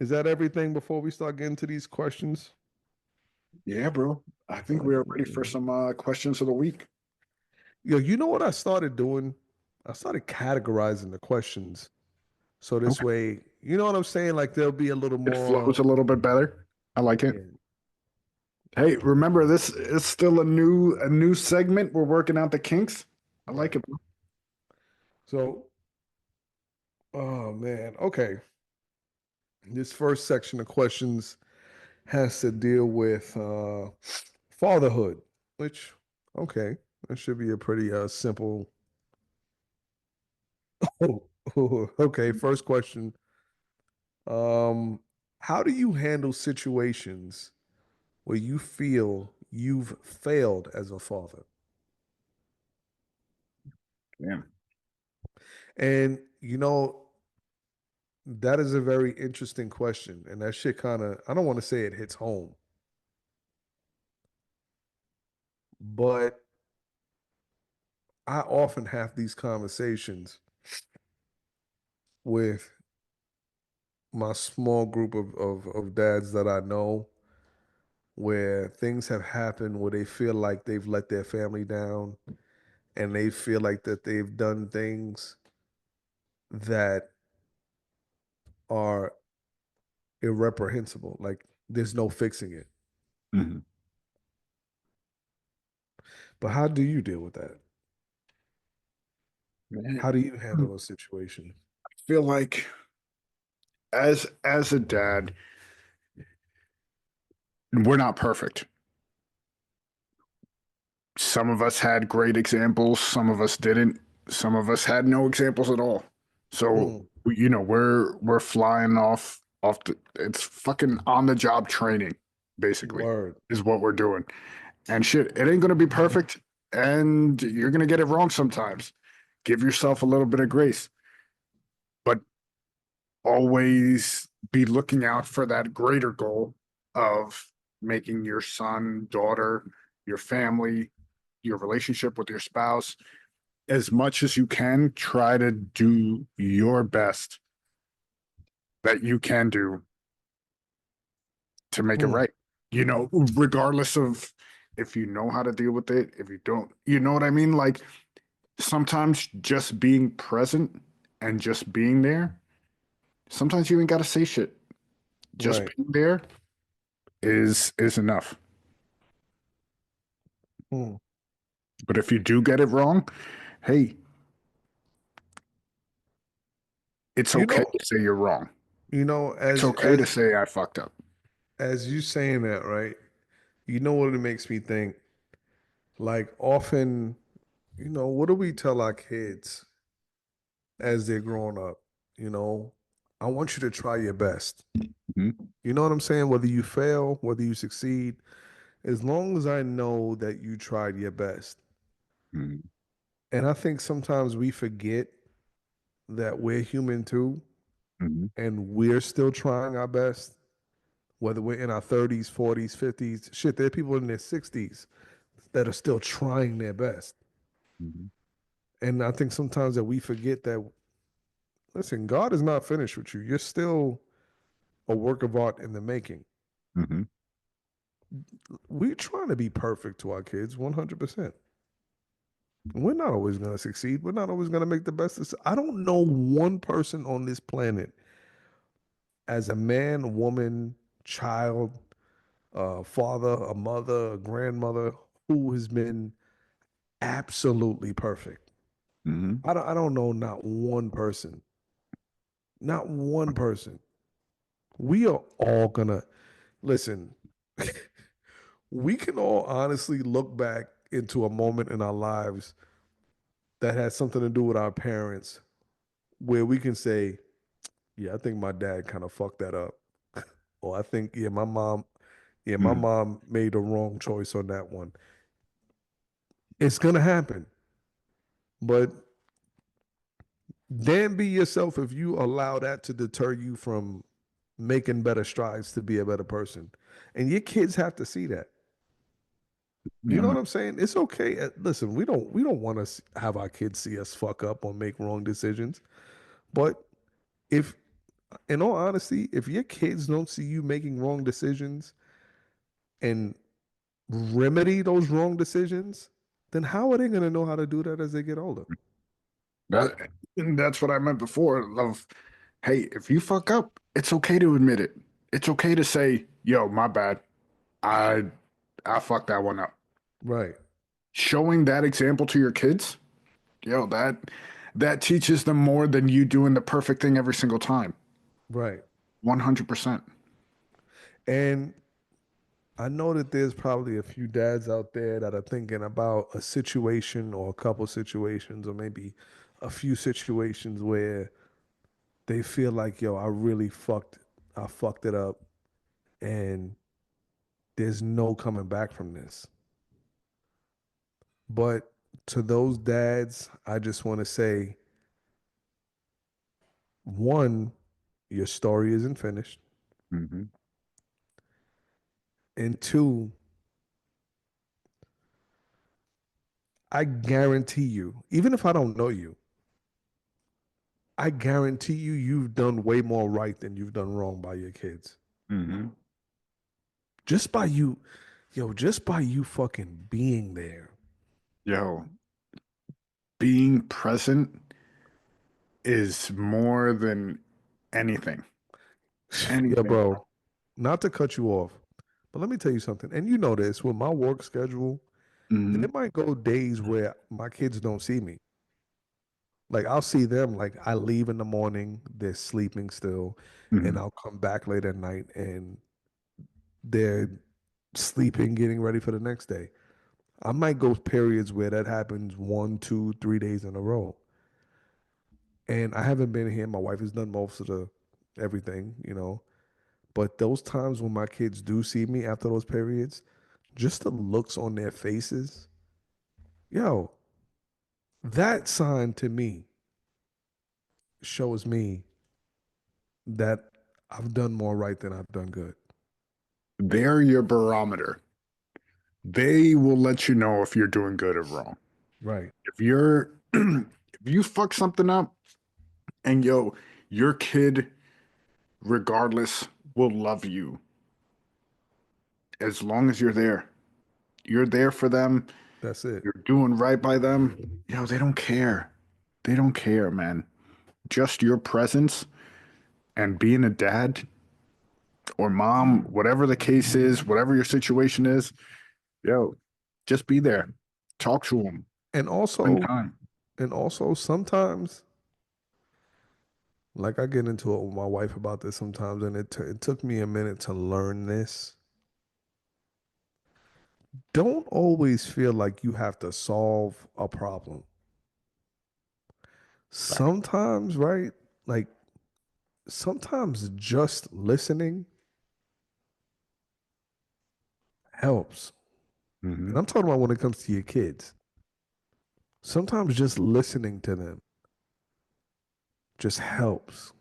Is that everything before we start getting to these questions? Yeah, bro. I think Uh, we are ready for some questions of the week. Yo, you know what I started doing? I started categorizing the questions. So this Okay. way, you know what I'm saying? Like there'll be a little It more. flows a little bit better. I like it. Yeah. Hey, remember this is still a new segment. We're working out the kinks. I like Right. it, bro. So, oh man. Okay. This first section of questions has to deal with fatherhood, which, okay, that should be a pretty simple. Okay. First question. Um, how do you handle situations where you feel you've failed as a father? Yeah. And, that is a very interesting question. And that shit kind of, I don't want to say it hits home, but I often have these conversations with my small group of dads that I know where things have happened where they feel like they've let their family down and they feel like that they've done things that are irreprehensible. Like there's no fixing it. Mhm. But how do you deal with that? Man, How do you I handle those situations? feel like as a dad, we're not perfect. Some of us had great examples, some of us didn't, some of us had no examples at all. So, Mm, we're flying off the it's fucking on the job training, basically, word. is what we're doing. And shit, it ain't gonna be perfect, and you're gonna get it wrong sometimes. Give yourself a little bit of grace, but always be looking out for that greater goal of making your son, daughter, your family, your relationship with your spouse, as much as you can, try to do your best that you can do to make it Mm, right. Regardless of if you know how to deal with it, if you don't, you know what I mean? Like sometimes just being present and just being there, sometimes you ain't got to say shit. Just right. being there is enough. Mm. But if you do get it wrong, hey, it's You okay know, to say you're wrong. you know, It's okay to say I fucked up. as you saying that, right? You know what it makes me think? Like often, what do we tell our kids as they're growing up? You know, I want you to try your best. Mhm. You know what I'm saying? Whether you fail, whether you succeed, as long as I know that you tried your best. Mhm. And I think sometimes we forget that we're human too, Mhm. and we're still trying our best, whether we're in our 30s, 40s, 50s. Shit, there are people in their 60s that are still trying their best. Mhm. And I think sometimes that we forget that, listen, God is not finished with you. You're still a work of art in the making. Mhm. We're trying to be perfect to our kids 100%. We're not always going to succeed. We're not always going to make the best. I don't know one person on this planet as a man, woman, child, father, a mother, a grandmother who has been absolutely perfect. Mhm. I don't know not one person. Not one person. We are all gonna listen. We can all honestly look back into a moment in our lives that had something to do with our parents where we can say, yeah, I think my dad kind of fucked that up. Or I think, my Mhm. mom made a wrong choice on that one. It's gonna happen. But then be yourself if you allow that to deter you from making better strides to be a better person. And your kids have to see that. You Yeah, know man. what I'm saying? It's okay. Listen, we don't want to have our kids see us fuck up or make wrong decisions. But if, in all honesty, if your kids don't see you making wrong decisions and remedy those wrong decisions, then how are they going to know how to do that as they get older? That, and that's what I meant before. Of, hey, if you fuck up, it's okay to admit it. It's okay to say, "Yo, my bad. I I fucked that one up." Right, Showing that example to your kids, yo, that teaches them more than you doing the perfect thing every single time. right. 100%. And I know that there's probably a few dads out there that are thinking about a situation or a couple situations or maybe a few situations where they feel like, yo, I fucked it up and there's no coming back from this. But to those dads, I just want to say, one, your story isn't finished. Hmm. And two, I guarantee you, even if I don't know you, I guarantee you, you've done way more right than you've done wrong by your kids. Hmm. Just by you, yo, just by you fucking being there. Yo, being present is more than anything. Yeah, Anything. bro, not to cut you off, but let me tell you something. And you know this, with my work schedule, Hmm. there might go days where my kids don't see me. Like I'll see them, like I leave in the morning, they're sleeping still, and Hmm. I'll come back late at night and they're sleeping, getting ready for the next day. I might go periods where that happens 1, 2, 3 days in a row. And I haven't been here. My wife has done most of the everything, you know. But those times when my kids do see me after those periods, just the looks on their faces, yo, that sign to me shows me that I've done more right than I've done good. They're your barometer. They will let you know if you're doing good or wrong. Right. If you're if you fuck something up and yo, your kid, regardless, will love you as long as you're there. You're there for them. That's it. You're doing right by them. Yo, they don't care. They don't care, man. Just your presence and being a dad or mom, whatever the case is, whatever your situation is, yo, just be there. Talk to them. And Spend also, time. and also sometimes, like I get into it with my wife about this sometimes, and it took me a minute to learn this. Don't always feel like you have to solve a problem. Right. Sometimes, right? Like sometimes just listening helps. And Hmm. I'm talking about when it comes to your kids. Sometimes just listening to them just helps.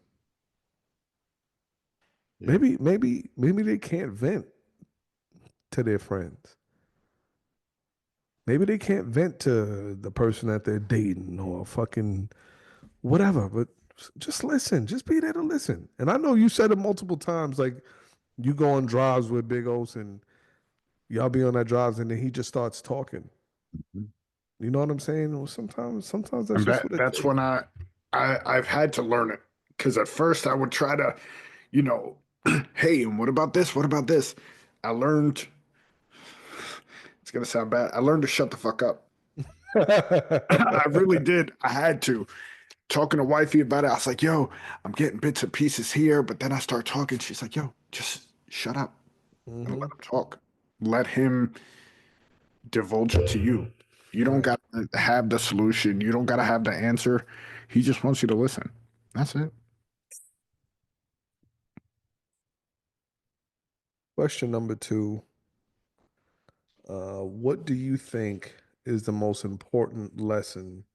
Yeah. Maybe they can't vent to their friends. Maybe they can't vent to the person that they're dating or fucking whatever, but just listen. Just be there to listen. And I know you said it multiple times, like you go on drives with Big Os and y'all be on that drives and then he just starts talking. You know what I'm saying? Well, sometimes that's And just that what it that's takes. when I've had to learn it because at first I would try to, you know, hey, and what about this? What about this? I learned it's gonna sound bad. I learned to shut the fuck up. I really did. I had to. Talking to wifey about it, I was like, yo, I'm getting bits and pieces here, but then I start talking. She's like, yo, just shut up and let Hmm. him talk. Let him divulge it to you. You don't Right. got to have the solution. You don't got to have the answer. He just wants you to listen. That's it. Question number two. What do you think is the most important lesson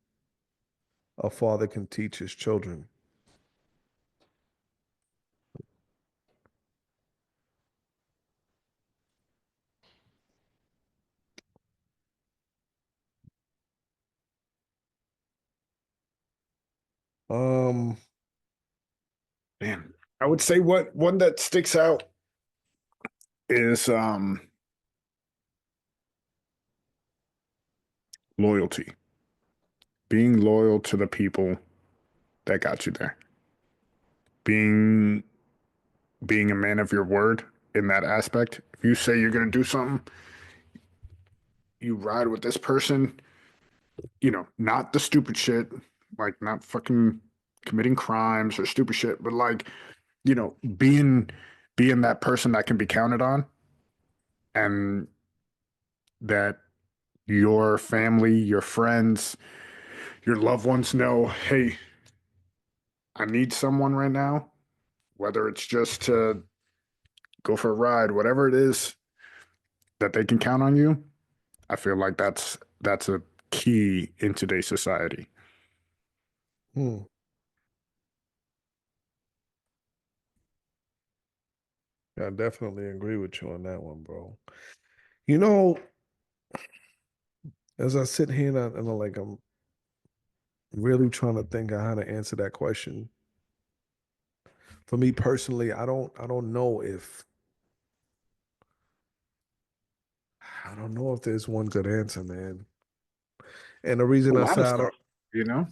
a father can teach his children? Um, Man, I would say what one that sticks out is loyalty. Being loyal to the people that got you there. Being being a man of your word in that aspect. If you say you're going to do something, you ride with this person, not the stupid shit, like not fucking committing crimes or stupid shit, but like, being that person that can be counted on and that your family, your friends, your loved ones know, hey, I need someone right now, whether it's just to go for a ride, whatever it is that they can count on you. I feel like that's a key in today's society. hmm. I definitely agree with you on that one, bro. You know, as I sit here and I'm like, I'm really trying to think of how to answer that question. For me personally, I don't know if I don't know if there's one good answer, man. And the A reason I lot say of I stuff, don't, you know.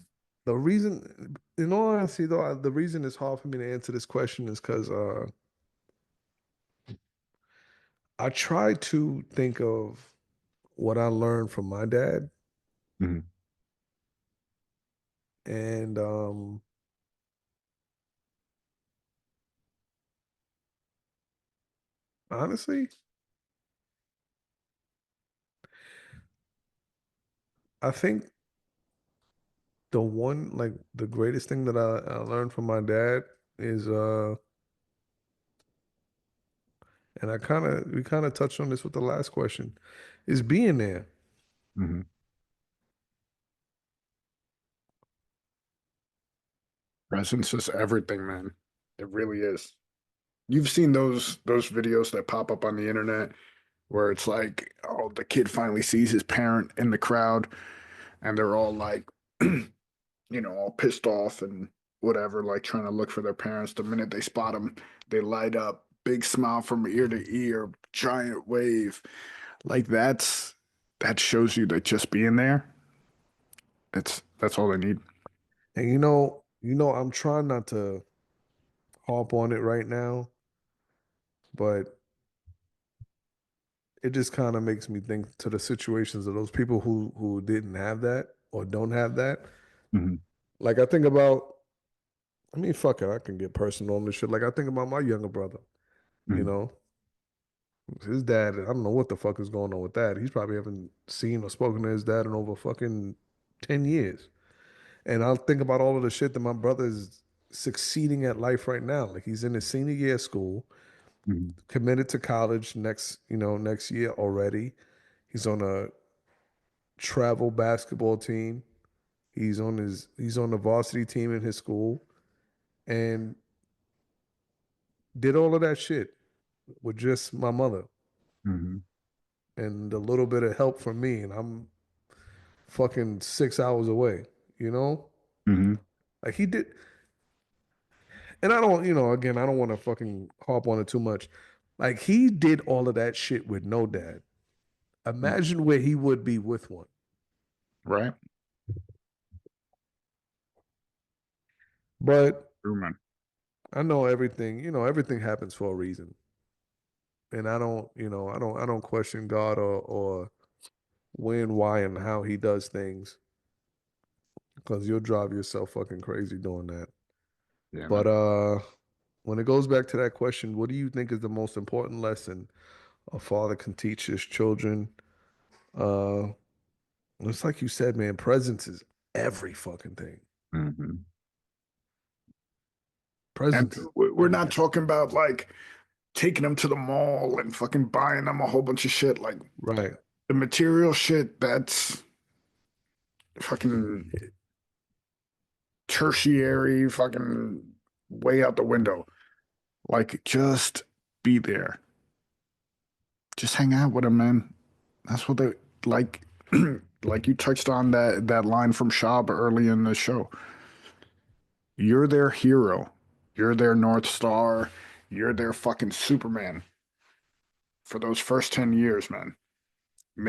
the reason, in all honesty, though, the reason it's hard for me to answer this question is because I try to think of what I learned from my dad, Hmm. and honestly, I think the one like the greatest thing that I learned from my dad is and I kind of we kind of touched on this with the last question, is being there. Hmm. Presence is everything, man. It really is. You've seen those videos that pop up on the internet where it's like, oh, the kid finally sees his parent in the crowd, and they're all like, all pissed off and whatever, like trying to look for their parents. The minute they spot them, they light up, big smile from ear to ear, giant wave. Like that shows you that just being there, that's all they need. And I'm trying not to harp on it right now, but it just kind of makes me think to the situations of those people who didn't have that or don't have that. Hmm. Like I think about, I mean, fuck it, I can get personal on this shit. Like I think about my younger brother, you Hmm. know, his dad. I don't know what the fuck is going on with that. He's probably haven't seen or spoken to his dad in over fucking 10 years. And I'll think about all of the shit that my brother is succeeding at life right now. Like he's in his senior year of school, Hmm. committed to college next year already. He's on a travel basketball team. He's on the varsity team in his school and did all of that shit with just my mother Hmm. and a little bit of help from me. And I'm fucking 6 hours away, you know? Hmm. Like he did, and I don't, again, I don't want to fucking harp on it too much. Like he did all of that shit with no dad. Imagine where he would be with one. Right? But True, man. I know everything, everything happens for a reason. And I don't question God or when, why, and how he does things because you'll drive yourself fucking crazy doing that. Yeah, But man. when it goes back to that question, what do you think is the most important lesson a father can teach his children? Uh, it's like you said, man, presence is every fucking thing. Hmm. And Presence is we're not everything. talking about like taking them to the mall and fucking buying them a whole bunch of shit. Like Right. the material shit, that's fucking tertiary, fucking way out the window. Like, just be there. Just hang out with them, man. That's what they like. Like you touched on that line from Shab early in the show. You're their hero. You're their North Star. You're their fucking Superman for those first 10 years, man. Hmm.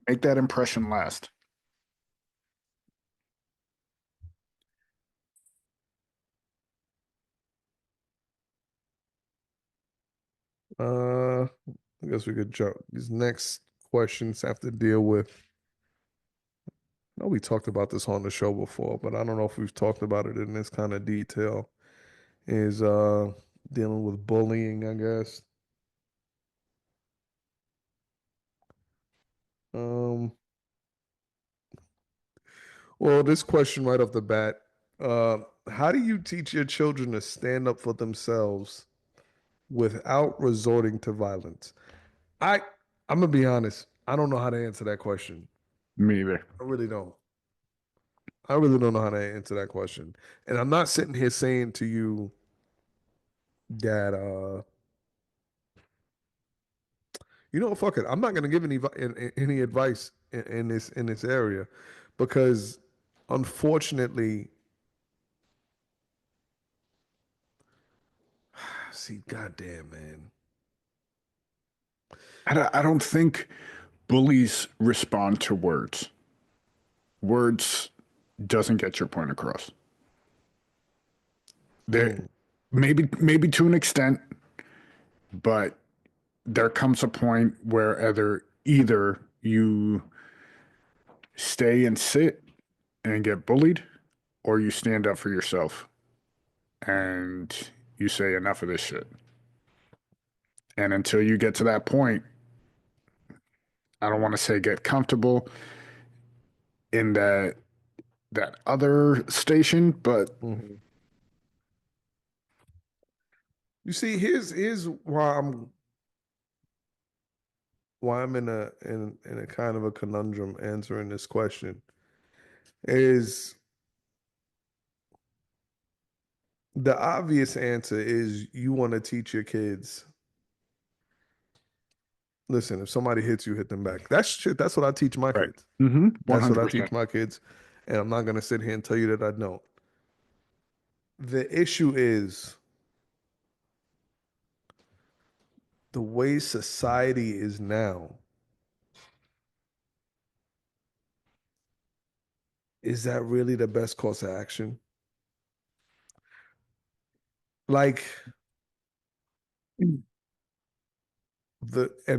Make that impression last. I guess we could jump. These next questions have to deal with. I know we talked about this on the show before, but I don't know if we've talked about it in this kind of detail. Is dealing with bullying, I guess. Um, well, this question right off the bat, uh, how do you teach your children to stand up for themselves without resorting to violence? I I'm gonna be honest. I don't know how to answer that question. Me either. I really don't. I really don't know how to answer that question. And I'm not sitting here saying to you that You know, fuck it. I'm not gonna give any advice in this area because unfortunately, see, goddamn man. I don't think bullies respond to words. Words doesn't get your point across. There, Mm, maybe to an extent, but there comes a point where either you stay and sit and get bullied, or you stand up for yourself and you say enough of this shit. And until you get to that point, I don't want to say get comfortable in that other station, but mhm. You see, here's why I'm in a kind of a conundrum answering this question is the obvious answer is you want to teach your kids. Listen, if somebody hits you, hit them back. That's shit. That's what I teach my right. kids. Mm-hmm. That's what I teach 100%. my kids. And I'm not gonna sit here and tell you that I don't. The issue is the way society is now. Is that really the best course of action? Like and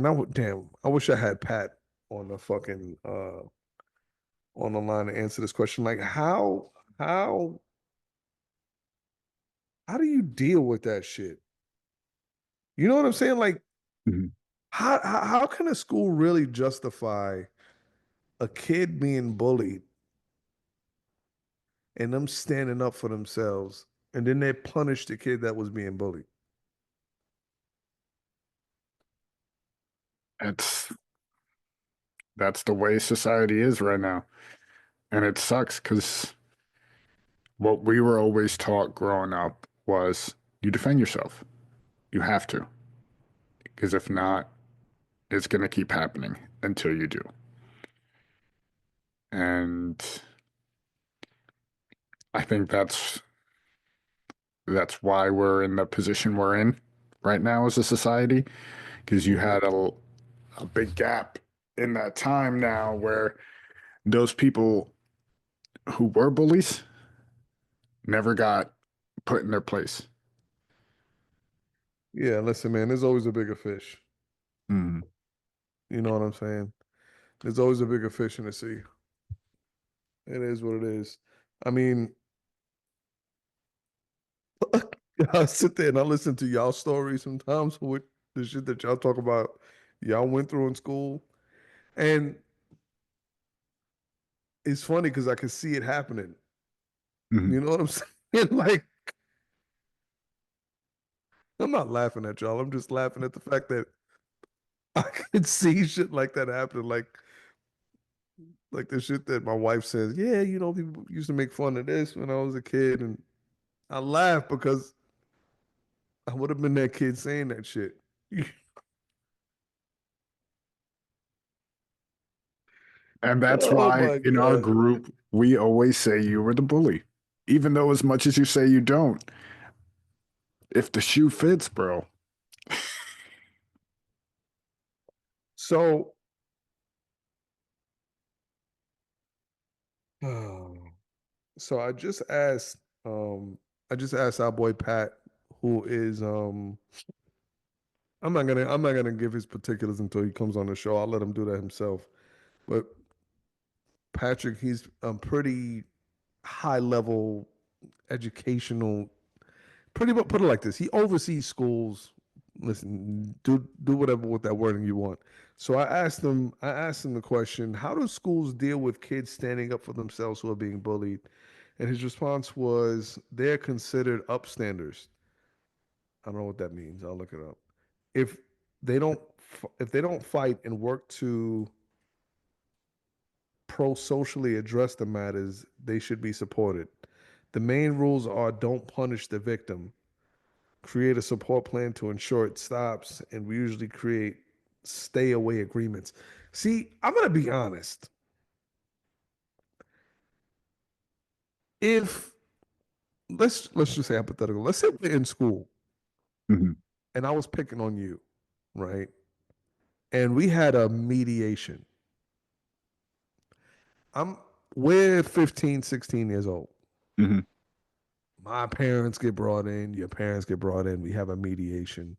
I would damn, I wish I had Pat on the fucking on the line to answer this question. Like how how do you deal with that shit? You know what I'm saying? Like Mm-hmm. how can a school really justify a kid being bullied and them standing up for themselves and then they punish the kid that was being bullied? It's that's the way society is right now. And it sucks because what we were always taught growing up was you defend yourself. You have to. Because if not, it's going to keep happening until you do. And I think that's why we're in the position we're in right now as a society. Because you Mhm. had a big gap in that time now where those people who were bullies never got put in their place. Yeah, listen, man, there's always a bigger fish. Mm. You know what I'm saying? There's always a bigger fish in the sea. It is what it is. I mean, I sit there and I listen to y'all stories sometimes with the shit that y'all talk about y'all went through in school. And it's funny because I can see it happening. Mm. You know what I'm saying? Like, I'm not laughing at y'all. I'm just laughing at the fact that I could see shit like that happening. Like the shit that my wife says, yeah, you know, people used to make fun of this when I was a kid. And I laugh because I would have been that kid saying that shit. And that's Oh why my in our God. group, we always say you were the bully. Even though as much as you say you don't, if the shoe fits, bro. So, so um, I just asked our boy Pat, who is I'm not gonna give his particulars until he comes on the show. I'll let him do that himself. But Patrick, he's a pretty high level educational, pretty much put it like this. He oversees schools. Listen, do whatever with that wording you want. So I asked him the question, how do schools deal with kids standing up for themselves who are being bullied? And his response was they're considered upstanders. I don't know what that means. I'll look it up. If if they don't fight and work to pro-socially address the matters, they should be supported. The main rules are don't punish the victim, create a support plan to ensure it stops, and we usually create stay away agreements. See, I'm gonna be honest. If let's just say hypothetical. Let's say we're in school Hmm. and I was picking on you, right? And we had a mediation. I'm we're 15, 16 years old. Hmm. My parents get brought in, your parents get brought in, we have a mediation.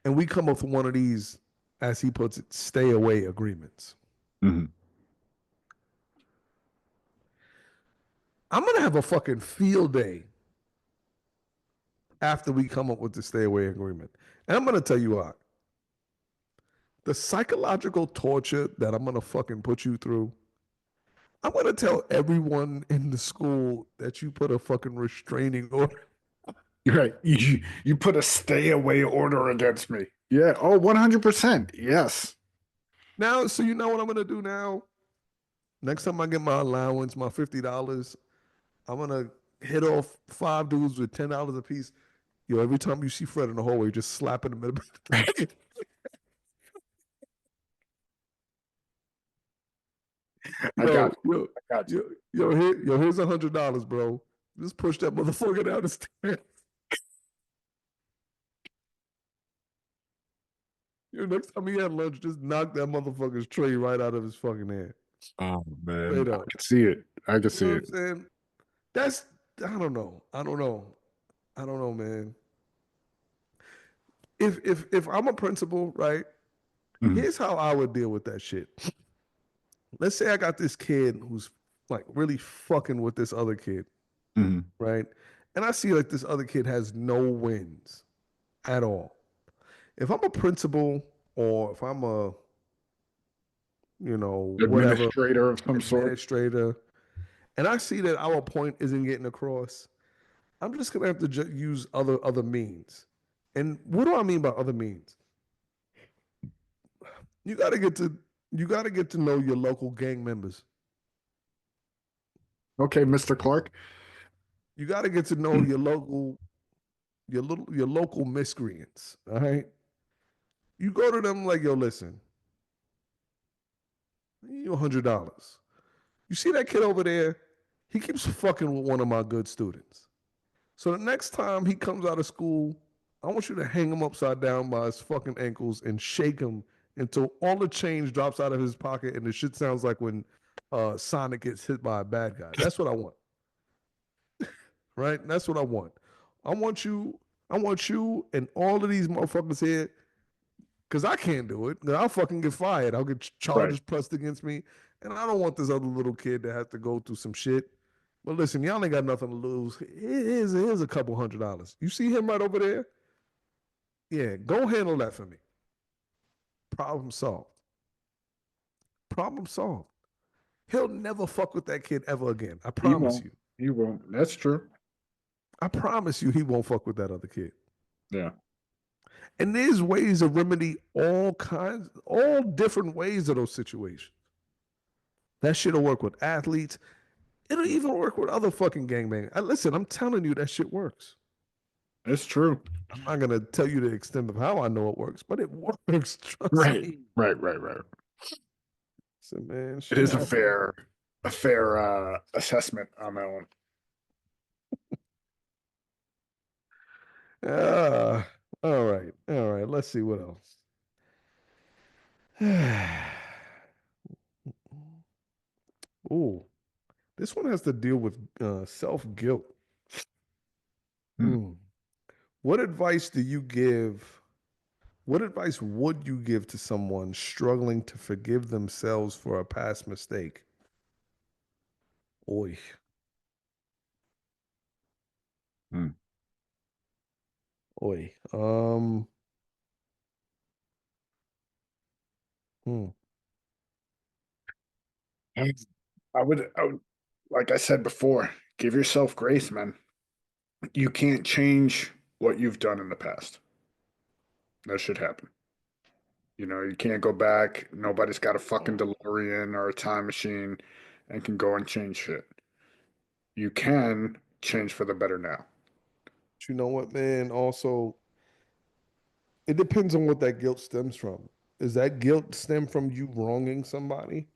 And we come up with one of these, as he puts it, stay away agreements. Hmm. I'm gonna have a fucking field day after we come up with the stay away agreement. And I'm gonna tell you why. The psychological torture that I'm gonna fucking put you through. I'm gonna tell everyone in the school that you put a fucking restraining order. You're right. You put a stay away order against me. Yeah. Oh, 100%. Yes. Now, so you know what I'm gonna do now? Next time I get my allowance, my $50, I'm gonna hit off 5 dudes with $10 a piece. Yo, every time you see Fred in the hallway, just slap him in the middle. I got Yo, yo, I got you. here's $100, bro. Just push that motherfucker down the stairs. Yo, next time he had lunch, just knock that motherfucker's tray right out of his fucking hand. Oh man, Straight I up. can see it. I can You know see what it. I'm saying? That's I don't know. I don't know. I don't know, man. If I'm a principal, right? Hmm. Here's how I would deal with that shit. Let's say I got this kid who's like really fucking with this other kid, Hmm. right? And I see like this other kid has no wins at all. If I'm a principal or if I'm a, whatever Administrator of some sort. administrator, and I see that our point isn't getting across, I'm just gonna have to use other means. And what do I mean by other means? You gotta get to you gotta get to know your local gang members. Okay, Mr. Clark. You gotta get to know your local miscreants. All right. You go to them like, yo, listen, you $100. You see that kid over there? He keeps fucking with one of my good students. So the next time he comes out of school, I want you to hang him upside down by his fucking ankles and shake him until all the change drops out of his pocket and the shit sounds like when Sonic gets hit by a bad guy. That's what I want. Right? That's what I want. I want you, I want you and all of these motherfuckers here, because I can't do it. I'll fucking get fired. I'll get Right. charges pressed against me. And I don't want this other little kid to have to go through some shit. But listen, y'all ain't got nothing to lose. Here's a couple $100. You see him right over there? Yeah, go handle that for me. Problem solved. Problem solved. He'll never fuck with that kid ever again. I He promise won't. you. He won't. That's true. I promise you he won't fuck with that other kid. Yeah. And there's ways to remedy all different ways of those situations. That shit'll work with athletes. It'll even work with other fucking gangbang. Listen, I'm telling you that shit works. It's true. I'm not gonna tell you the extent of how I know it works, but it works. Trust Right. me. Right. Right. Right. So man, It shit is happens. a fair assessment on that one. Ah, all right, all right. Let's see what else. Oh, this one has to deal with self guilt. Hmm. What advice do you give? What advice would you give to someone struggling to forgive themselves for a past mistake? Oi, Hmm. oi. Hmm. I would, like I said before, give yourself grace, man. You can't change what you've done in the past. That should happen. You know, you can't go back. Nobody's got a fucking DeLorean or a time machine and can go and change shit. You can change for the better now. But you know what, man? Also, It depends on what that guilt stems from. Does that guilt stem from you wronging somebody?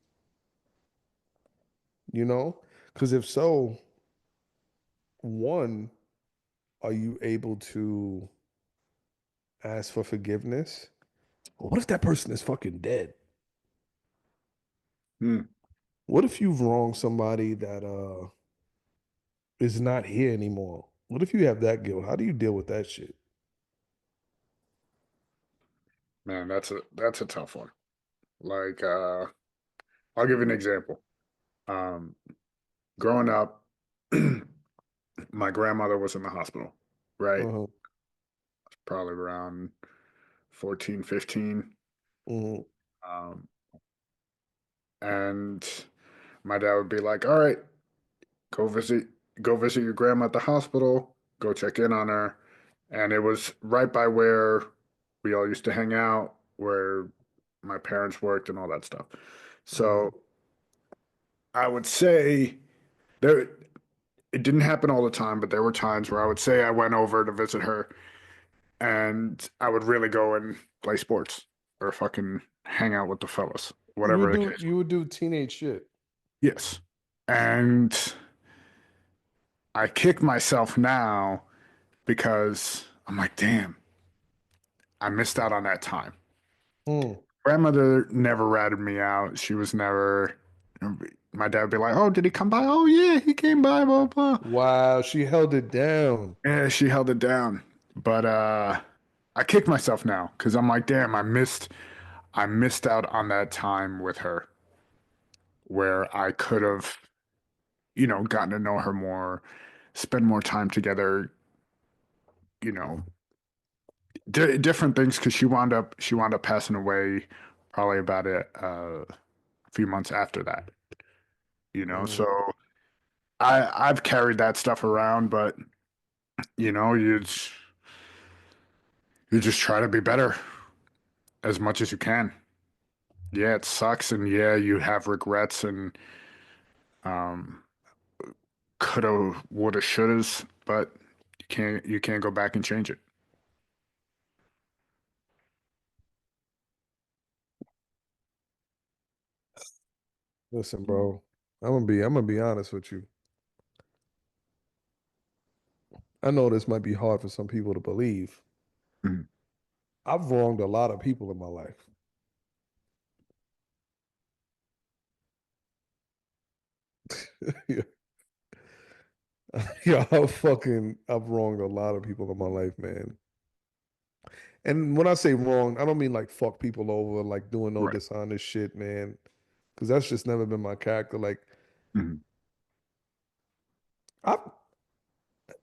You know? Because if so, one, are you able to ask for forgiveness? What if that person is fucking dead? Hmm. What if you've wronged somebody that is not here anymore? What if you have that guilt? How do you deal with that shit? Man, that's a tough one. Like, I'll give you an example. Um, Growing up, my grandmother was in the hospital, right? Uh-huh. Probably around 14, 15. Mhm. Um, and my dad would be like, all right, go visit go visit your grandma at the hospital, go check in on her. And it was right by where we all used to hang out, where my parents worked and all that stuff. Mhm. So I would say there it didn't happen all the time, but there were times where I would say I went over to visit her and I would really go and play sports or fucking hang out with the fellas, whatever the case. You would do teenage shit. Yes. And I kick myself now because I'm like, damn, I missed out on that time. Mm. Grandmother never ratted me out. She was never, my dad would be like, oh, did he come by? Oh, yeah, he came by, blah, blah. Wow, she held it down. Yeah, she held it down. But I kick myself now because I'm like, damn, I missed out on that time with her where I could have, gotten to know her more, spend more time together, you know, different things because she wound up passing away probably about a few months after that, Mm. so I've carried that stuff around, but you know, you just try to be better as much as you can. Yeah, it sucks, and yeah, you have regrets and um coulda, woulda, shouldas, but you can't go back and change it. Listen, bro, I'm gonna be honest with you. I know this might be hard for some people to believe. Mhm. I've wronged a lot of people in my life. Yeah, yeah, I've wronged a lot of people in my life, man. And when I say wrong, I don't mean like fuck people over, like doing no Right. dishonest shit, man. Because that's just never been my character. Like Mhm. I,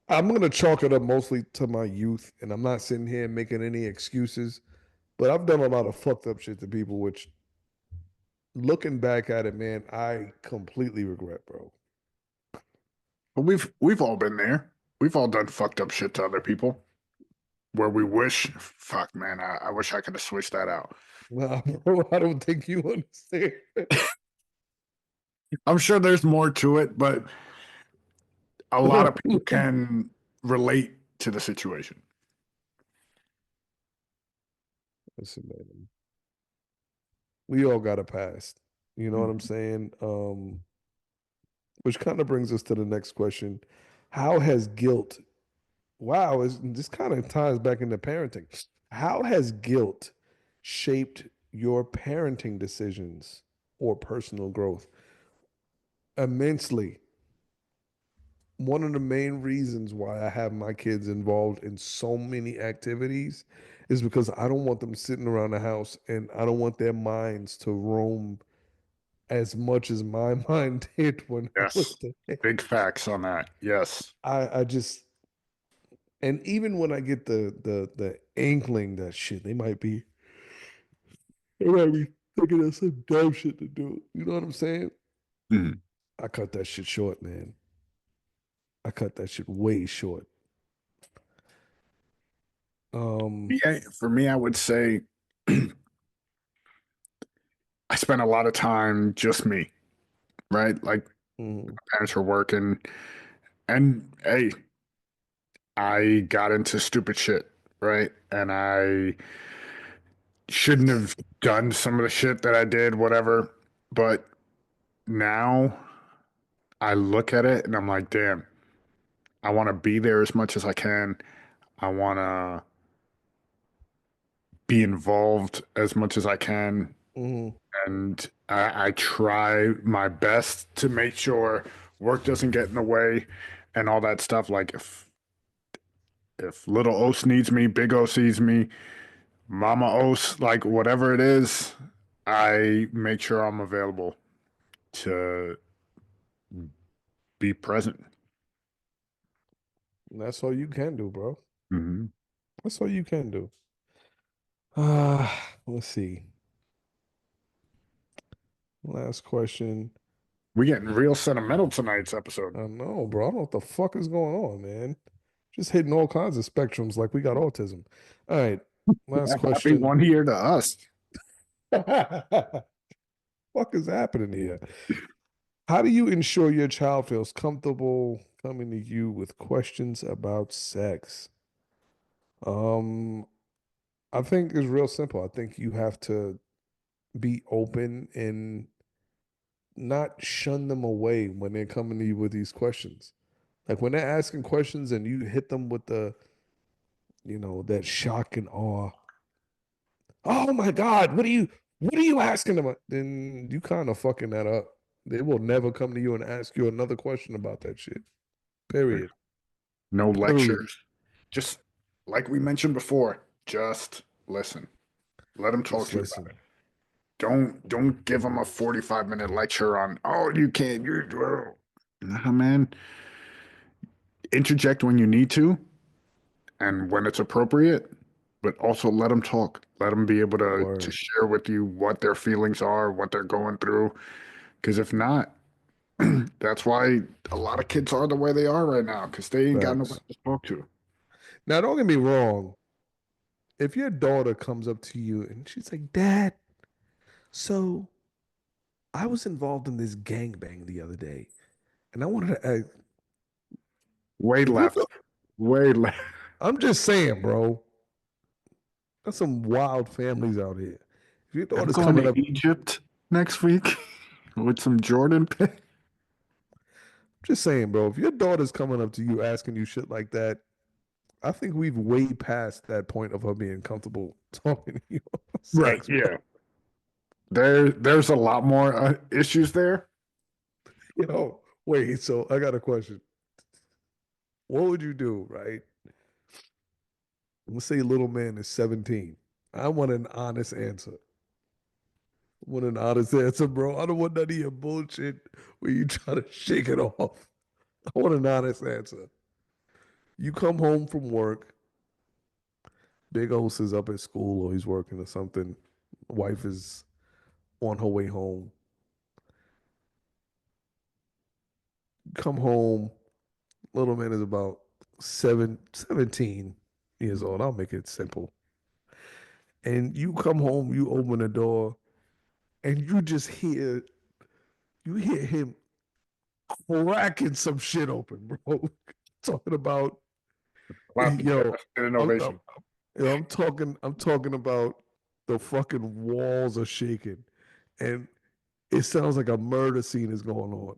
I'm gonna chalk it up mostly to my youth, and I'm not sitting here making any excuses. But I've done a lot of fucked up shit to people, which looking back at it, man, I completely regret, bro. But we've all been there. We've all done fucked up shit to other people where we wish, fuck, man, I wish I could have switched that out. Nah, bro, I don't think you understand. I'm sure there's more to it, but a lot of people can relate to the situation. Listen, man, we all got a past. You know what I'm Mhm. saying? Which kind of brings us to the next question. How has guilt, wow, this kind of ties back into parenting. How has guilt shaped your parenting decisions or personal growth? Immensely. One of the main reasons why I have my kids involved in so many activities is because I don't want them sitting around the house and I don't want their minds to roam as much as my mind did when I was Yes. there. Big facts on that. Yes. I just and even when I get the inkling that shit, they might be thinking of some dumb shit to do. You know what I'm saying? Mhm. I cut that shit short, man. I cut that shit way short. Um, Yeah, for me, I would say I spent a lot of time just me, right? Like mhm. parents were working, and hey, I got into stupid shit. right? And I shouldn't have done some of the shit that I did, whatever. But now I look at it and I'm like, damn, I want to be there as much as I can. I want to be involved as much as I can. Mhm. And I try my best to make sure work doesn't get in the way and all that stuff. Like if little Os needs me, big O sees me, Mama Os, like whatever it is, I make sure I'm available to be present. That's all you can do, bro. Hmm. That's all you can do. Let's see. Last question. We getting real sentimental tonight's episode. I know, bro. I don't know what the fuck is going on, man. Just hitting all kinds of spectrums like we got autism. All right. Last Happy question. 1 year to us. Fuck is happening here? How do you ensure your child feels comfortable coming to you with questions about sex? Um, I think it's real simple. I think you have to be open and not shun them away when they're coming to you with these questions. Like when they're asking questions and you hit them with that shock and awe. Oh my God, what are you asking them? Then you kind of fucking that up. They will never come to you and ask you another question about that shit. Period. No Period. lectures. Just like we mentioned before, just listen. Let them talk Just to you about listen. it. Don't give them a 45-minute lecture on, oh, you can't, nah, man. Interject when you need to and when it's appropriate, but also let them talk. Let them be able to Word. share with you what their feelings are, what they're going through. Because if not, that's why a lot of kids are the way they are right now, because they ain't got nobody Facts. to talk to. Now, don't get me wrong. If your daughter comes up to you and she's like, Dad, so I was involved in this gangbang the other day, and I wanted to ask, Way if you left. Way left. I'm just saying, bro, there's some wild families out here. If your I'm daughter's going coming to up, Egypt next week with some Jordan pick. just saying, bro, if your daughter's coming up to you asking you shit like that, I think we've way past that point of her being comfortable talking to you about Right, sex, bro. yeah. There's a lot more issues there. Wait, so I got a question. What would you do, right? Let's say little man is 17. I want an honest answer. I want an honest answer, bro. I don't want none of your bullshit where you try to shake it off. I want an honest answer. You come home from work, Big Os is up at school or he's working or something. Wife is on her way home. Come home, little man is about 17 years old. I'll make it simple. And you come home, you open the door, and you hear him cracking some shit open, bro. Talking about, Clap yo, together. An I'm, I'm, innovation. I'm talking about the fucking walls are shaking, and it sounds like a murder scene is going on.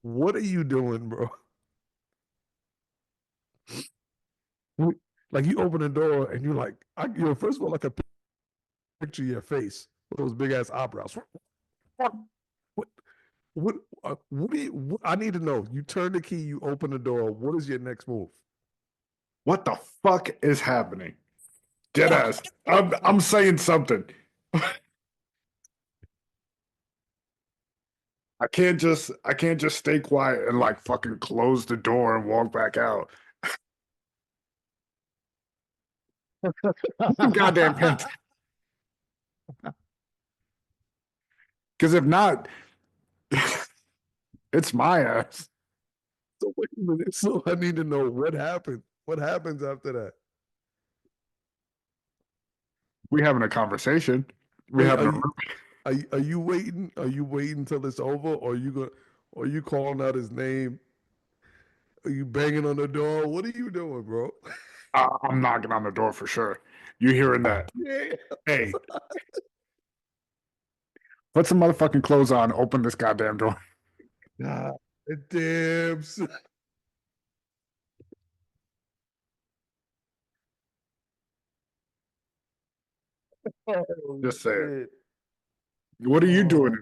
What are you doing, bro? Like you open the door and you're like, first of all, I can picture your face with those big ass eyebrows. What, what do you, I need to know. You turn the key, you open the door. What is your next move? What the fuck is happening? Deadass. I'm saying something. I can't just stay quiet and like fucking close the door and walk back out. Goddamn pants. Because if not, it's my ass. So wait a minute. So I need to know what happened. What happens after that? We having a conversation. We Wait, having are a you are you waiting? Are you waiting till it's over, or are you calling out his name? Are you banging on the door? What are you doing, bro? I'm knocking on the door for sure. You hearing that? Yeah. Hey, put some motherfucking clothes on. Open this goddamn door. God, it dips. Oh Just say it. shit. What are you doing?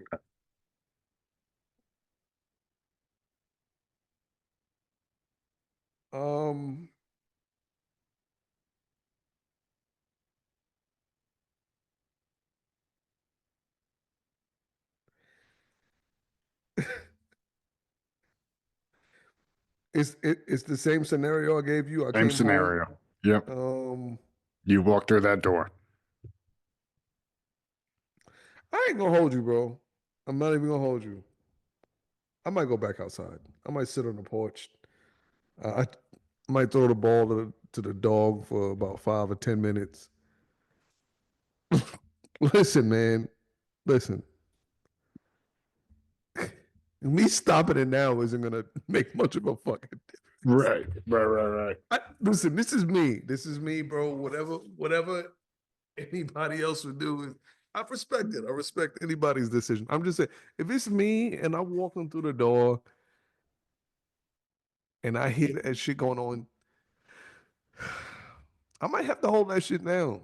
Oh, um, it's the same scenario I gave you. I Same came home. scenario. Yep. Um, You walk through that door. I ain't gonna hold you, bro. I'm not even gonna hold you. I might go back outside. I might sit on the porch. I might throw the ball to the dog for about 5 or 10 minutes. Listen, man. Listen. Me stopping it now isn't gonna make much of a fucking difference. Right. Listen, this is me. This is me, bro. Whatever anybody else would do, I respect it. I respect anybody's decision. I'm just saying, if it's me and I'm walking through the door and I hear that shit going on, I might have to hold that shit down.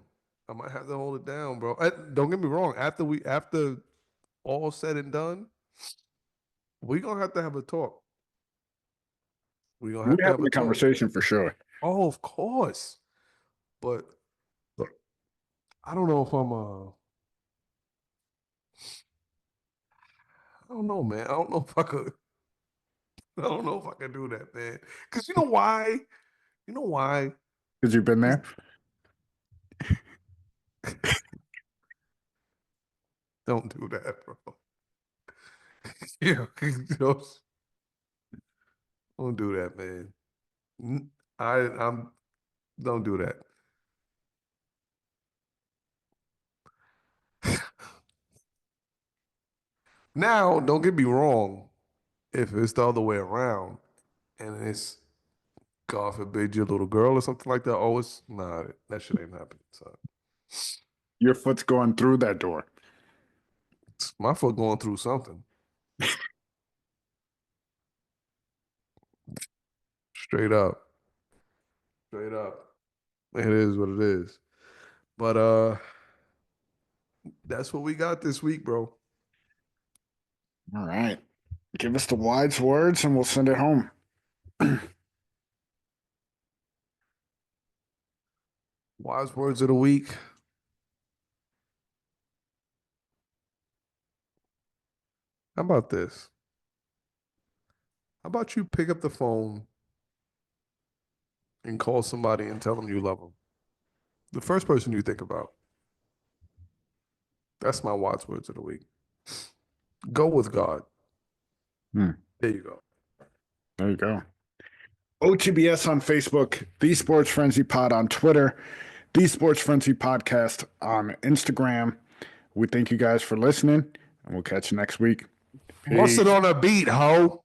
I might have to hold it down, bro. Don't get me wrong. After all said and done, we're gonna have to have a talk. We're gonna have We're to have having a a talk. conversation for sure. Oh, of course. But I don't know if I don't know, man. I don't know if I could. I don't know if I could do that, man. Because you know why? You know why? Because you've been 'Cause- there. Don't do that, bro. Yeah, don't do that, man. I'm don't do that. Now, don't get me wrong. If it's the other way around and it's God forbid your little girl or something like that, oh, it's nah, that shit ain't happening. So Your foot's going through that door. it's my foot going through something. Straight up. Straight up. It is what it is. But that's what we got this week, bro. All right. Give us the wise words and we'll send it home. Wise words of the week. How about this? How about you pick up the phone and call somebody and tell them you love them? The first person you think about. That's my wise words of the week. Go with God. Hmm. There you go. There you go. OTBS on Facebook, The Sports Frenzy Pod on Twitter, The Sports Frenzy Podcast on Instagram. We thank you guys for listening, and we'll catch you next week. Bust it Peace. on a beat, ho.